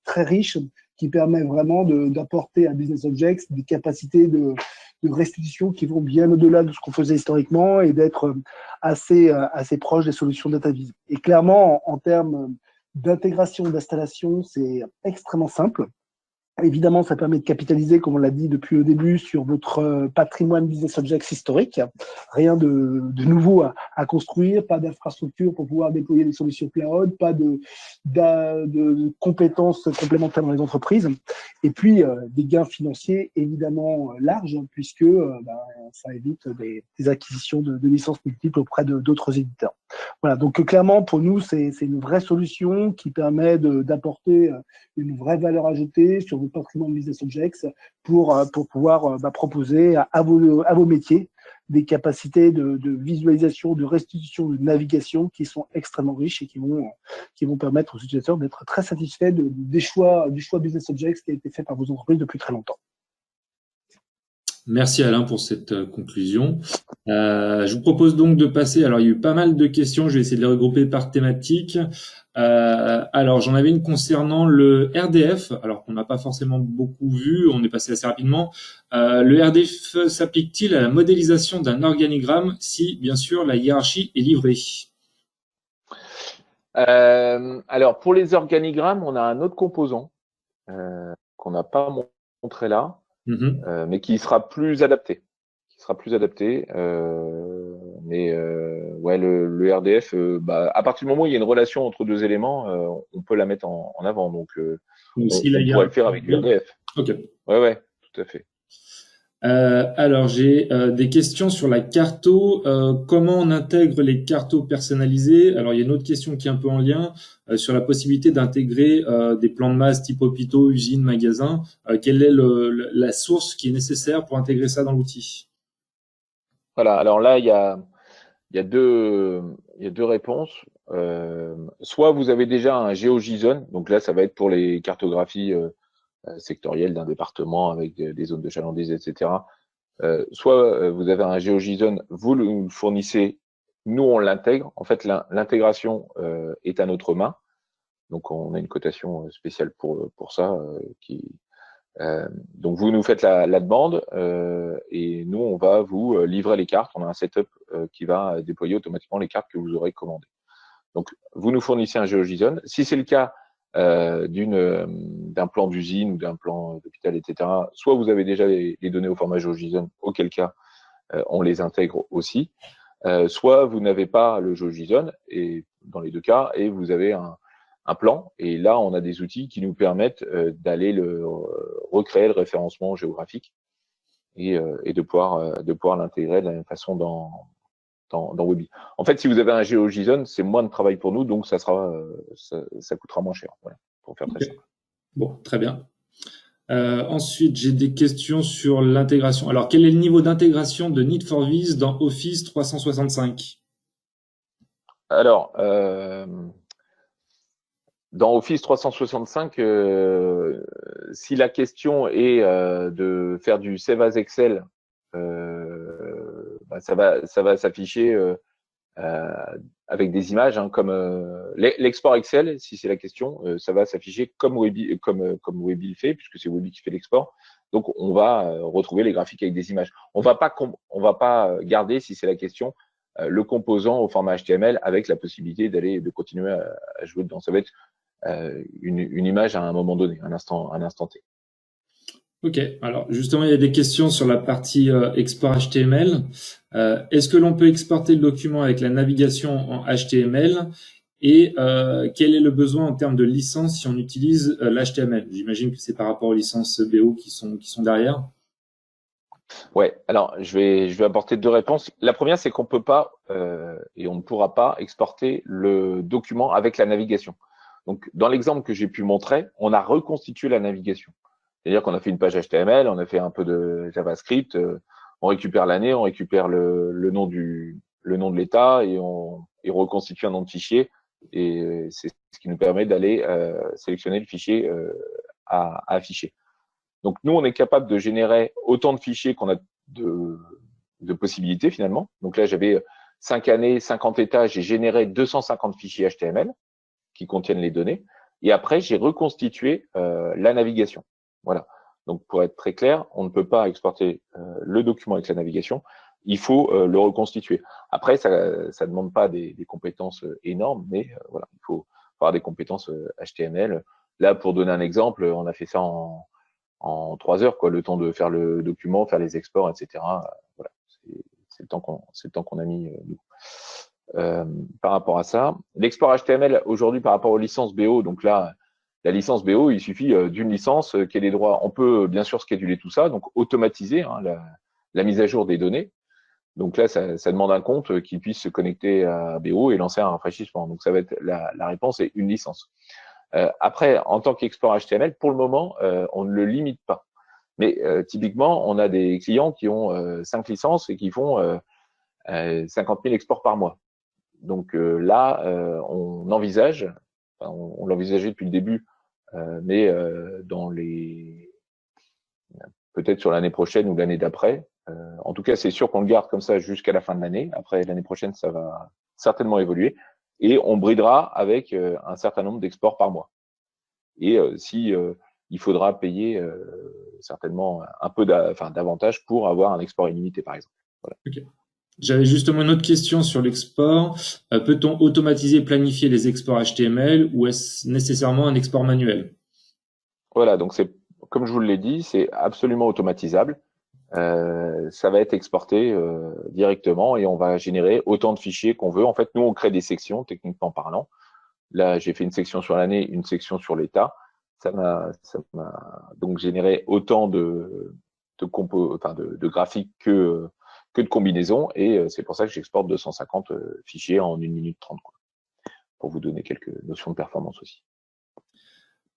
B: très riche qui permet vraiment d'apporter à Business Objects des capacités de restitution qui vont bien au-delà de ce qu'on faisait historiquement et d'être assez proche des solutions DataVis. Et clairement, en termes d'intégration, d'installation, c'est extrêmement simple. Évidemment, ça permet de capitaliser, comme on l'a dit depuis le début, sur votre patrimoine Business Objects historique. Rien de nouveau à construire, pas d'infrastructure pour pouvoir déployer des solutions cloud, pas de compétences complémentaires dans les entreprises. Et puis, des gains financiers évidemment larges, puisque ça évite des acquisitions de licences multiples auprès d'autres éditeurs. Voilà, donc clairement, pour nous, c'est une vraie solution qui permet d'apporter une vraie valeur ajoutée sur votre patrimoine Business Objects pour pouvoir proposer à vos métiers des capacités de visualisation, de restitution, de navigation qui sont extrêmement riches et qui vont permettre aux utilisateurs d'être très satisfaits du choix Business Objects qui a été fait par vos entreprises depuis très longtemps.
A: Merci Alain pour cette conclusion. Je vous propose donc de passer. Alors, il y a eu pas mal de questions. Je vais essayer de les regrouper par thématique. Alors, j'en avais une concernant le RDF. Alors qu'on n'a pas forcément beaucoup vu. On est passé assez rapidement. Le RDF s'applique-t-il à la modélisation d'un organigramme si, bien sûr, la hiérarchie est livrée?
C: Alors, pour les organigrammes, on a un autre composant qu'on n'a pas montré là. Mais qui sera plus adapté. Ouais, le RDF, à partir du moment où il y a une relation entre deux éléments, on peut la mettre en avant. Donc, on pourrait le faire avec le RDF.
A: Ok.
C: Ouais, tout à fait.
A: Alors, j'ai des questions sur la carto. Comment on intègre les cartos personnalisés? Alors, il y a une autre question qui est un peu en lien sur la possibilité d'intégrer des plans de masse type hôpitaux, usines, magasins. Quelle est la source qui est nécessaire pour intégrer ça dans l'outil?
C: Voilà. Alors là, il y a deux réponses. Soit vous avez déjà un GeoJSON, donc là, ça va être pour les cartographies sectorielles d'un département avec des zones de chalandise, etc. Soit vous avez un GeoJSON, vous le fournissez, nous on l'intègre. En fait, l'intégration est à notre main. Donc on a une cotation spéciale pour ça. Donc vous nous faites la demande et nous on va vous livrer les cartes. On a un setup qui va déployer automatiquement les cartes que vous aurez commandées. Donc vous nous fournissez un GeoJSON. Si c'est le cas d'un plan d'usine ou d'un plan d'hôpital, etc. Soit vous avez déjà les données au format GeoJSON, auquel cas on les intègre aussi. Soit vous n'avez pas le GeoJSON, et dans les deux cas, et vous avez un plan. Et là, on a des outils qui nous permettent d'aller recréer le référencement géographique et de pouvoir l'intégrer de la même façon dans Webi. En fait, si vous avez un GeoJSON, c'est moins de travail pour nous, donc ça coûtera moins cher. Voilà, pour faire très simple.
A: Bon, très bien. Ensuite, j'ai des questions sur l'intégration. Alors, quel est le niveau d'intégration de Need4Biz dans Office 365?
C: Alors, dans Office 365, si la question est de faire du Save as Excel, ça va s'afficher avec des images, comme l'export Excel, si c'est la question, ça va s'afficher comme Webi le fait, puisque c'est Webi qui fait l'export. Donc on va retrouver les graphiques avec des images. On va pas garder, si c'est la question, le composant au format HTML avec la possibilité de continuer à jouer dedans. Ça va être une image à un moment donné, un instant T.
A: Ok, alors justement, il y a des questions sur la partie export HTML. Est-ce que l'on peut exporter le document avec la navigation en HTML? Et quel est le besoin en termes de licence si on utilise l'HTML? J'imagine que c'est par rapport aux licences BO qui sont derrière.
C: Ouais, alors je vais apporter deux réponses. La première, c'est qu'on peut pas et on ne pourra pas exporter le document avec la navigation. Donc, dans l'exemple que j'ai pu montrer, on a reconstitué la navigation. C'est-à-dire qu'on a fait une page HTML, on a fait un peu de JavaScript, on récupère l'année, on récupère le nom de l'état et on reconstitue un nom de fichier. Et c'est ce qui nous permet d'aller sélectionner le fichier à afficher. Donc, nous, on est capable de générer autant de fichiers qu'on a de possibilités finalement. Donc là, j'avais 5 années, 50 états, j'ai généré 250 fichiers HTML qui contiennent les données. Et après, j'ai reconstitué la navigation. Voilà. Donc, pour être très clair, on ne peut pas exporter le document avec la navigation. Il faut le reconstituer. Après, ça ne demande pas des compétences énormes, mais voilà, il faut avoir des compétences HTML. Là, pour donner un exemple, on a fait ça en 3 heures, quoi, le temps de faire le document, faire les exports, etc. Voilà, c'est le temps qu'on a mis nous. Par rapport à ça, l'export HTML aujourd'hui par rapport aux licences BO, donc là, la licence BO, il suffit d'une licence qui ait des droits. On peut bien sûr scheduler tout ça, donc automatiser la mise à jour des données. Donc là, ça demande un compte qui puisse se connecter à BO et lancer un rafraîchissement. Donc ça va être la réponse est une licence. Après, en tant qu'export HTML, pour le moment, on ne le limite pas. Mais typiquement, on a des clients qui ont 5 licences et qui font 50 000 exports par mois. Donc là, on envisage, enfin, on l'envisageait depuis le début, mais peut-être sur l'année prochaine ou l'année d'après. En tout cas, c'est sûr qu'on le garde comme ça jusqu'à la fin de l'année. Après, l'année prochaine, ça va certainement évoluer. Et on bridera avec un certain nombre d'exports par mois. Et si il faudra payer certainement un peu davantage pour avoir un export illimité, par exemple. Voilà.
A: Okay. J'avais justement une autre question sur l'export. Peut-on automatiser et planifier les exports HTML ou est-ce nécessairement un export manuel?
C: Voilà, donc c'est comme je vous l'ai dit, c'est absolument automatisable. Ça va être exporté directement et on va générer autant de fichiers qu'on veut. En fait, nous, on crée des sections, techniquement parlant. Là, j'ai fait une section sur l'année, une section sur l'état. Ça m'a donc généré autant de graphiques que de combinaisons et c'est pour ça que j'exporte 250 fichiers en 1 minute 30, quoi, pour vous donner quelques notions de performance aussi.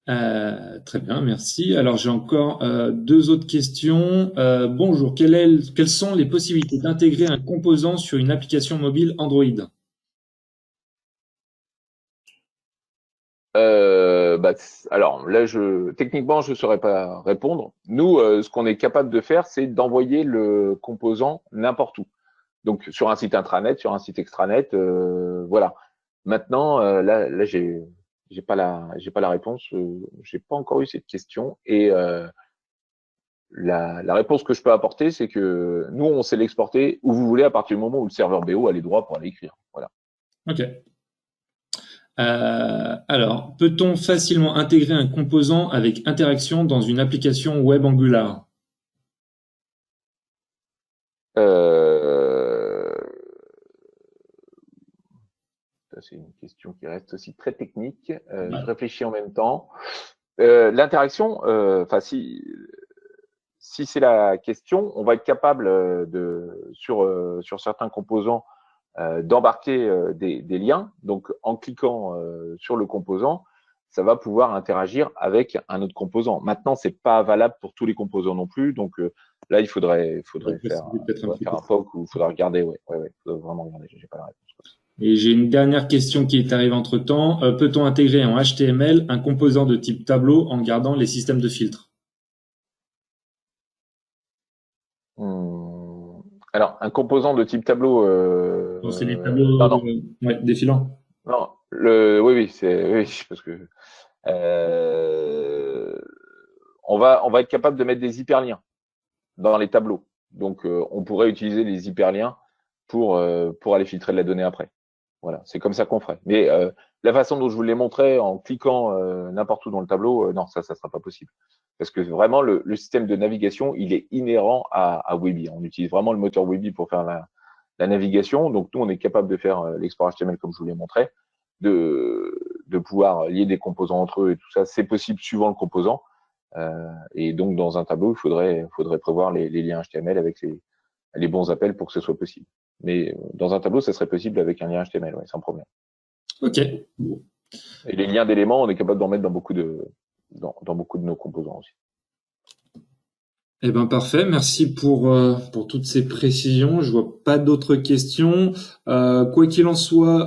A: Très bien, merci. Alors j'ai encore deux autres questions. Bonjour, quelles sont les possibilités d'intégrer un composant sur une application mobile Android?
C: Alors là, techniquement, je ne saurais pas répondre. Nous, ce qu'on est capable de faire, c'est d'envoyer le composant n'importe où. Donc sur un site intranet, sur un site extranet, voilà. Maintenant, là, j'ai pas la réponse. J'ai pas encore eu cette question. Et la réponse que je peux apporter, c'est que nous, on sait l'exporter où vous voulez à partir du moment où le serveur BO a les droits pour aller écrire. Voilà.
A: Ok. Alors, peut-on facilement intégrer un composant avec interaction dans une application web Angular?
C: C'est une question qui reste aussi très technique. Je réfléchis en même temps. L'interaction, si c'est la question, on va être capable sur certains composants d'embarquer des liens. Donc, en cliquant sur le composant, ça va pouvoir interagir avec un autre composant. Maintenant, c'est pas valable pour tous les composants non plus. Donc là, il faudrait faire un POC ou il faudra regarder. Ouais, faudrait vraiment regarder. J'ai pas la réponse.
A: Et j'ai une dernière question qui est arrivée entre-temps. Peut-on intégrer en HTML un composant de type tableau en gardant les systèmes de filtres?
C: Alors, un composant de type tableau.
A: C'est des tableaux défilants.
C: Non, oui, parce que on va être capable de mettre des hyperliens dans les tableaux. Donc, on pourrait utiliser les hyperliens pour aller filtrer de la donnée après. Voilà, c'est comme ça qu'on ferait. Mais la façon dont je vous l'ai montré en cliquant n'importe où dans le tableau, non, ça sera pas possible. Parce que vraiment, le système de navigation, il est inhérent à Weebly. On utilise vraiment le moteur Weebly pour faire la navigation. Donc, nous, on est capable de faire l'export HTML comme je vous l'ai montré. de pouvoir lier des composants entre eux et tout ça. C'est possible suivant le composant. Et donc, dans un tableau, il faudrait prévoir les liens HTML avec les bons appels pour que ce soit possible. Mais dans un tableau, ça serait possible avec un lien HTML, ouais, sans problème.
A: Ok. Bon.
C: Et les liens d'éléments, on est capable d'en mettre dans beaucoup de nos composants aussi.
A: Eh ben parfait, merci pour toutes ces précisions. Je vois pas d'autres questions. Quoi qu'il en soit,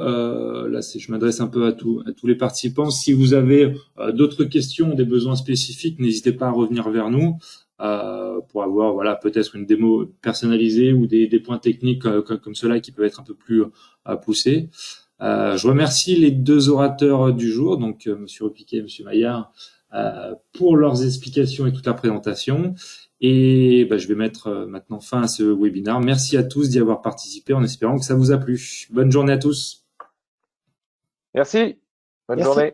A: là je m'adresse un peu à tous les participants. Si vous avez d'autres questions, des besoins spécifiques, n'hésitez pas à revenir vers nous pour avoir voilà peut-être une démo personnalisée ou des points techniques comme cela qui peuvent être un peu plus poussés. Je remercie les deux orateurs du jour, donc Monsieur Repiquet et Monsieur Maillard, pour leurs explications et toute la présentation. Et je vais mettre maintenant fin à ce webinaire. Merci à tous d'y avoir participé en espérant que ça vous a plu. Bonne journée à tous.
C: Merci. Bonne journée.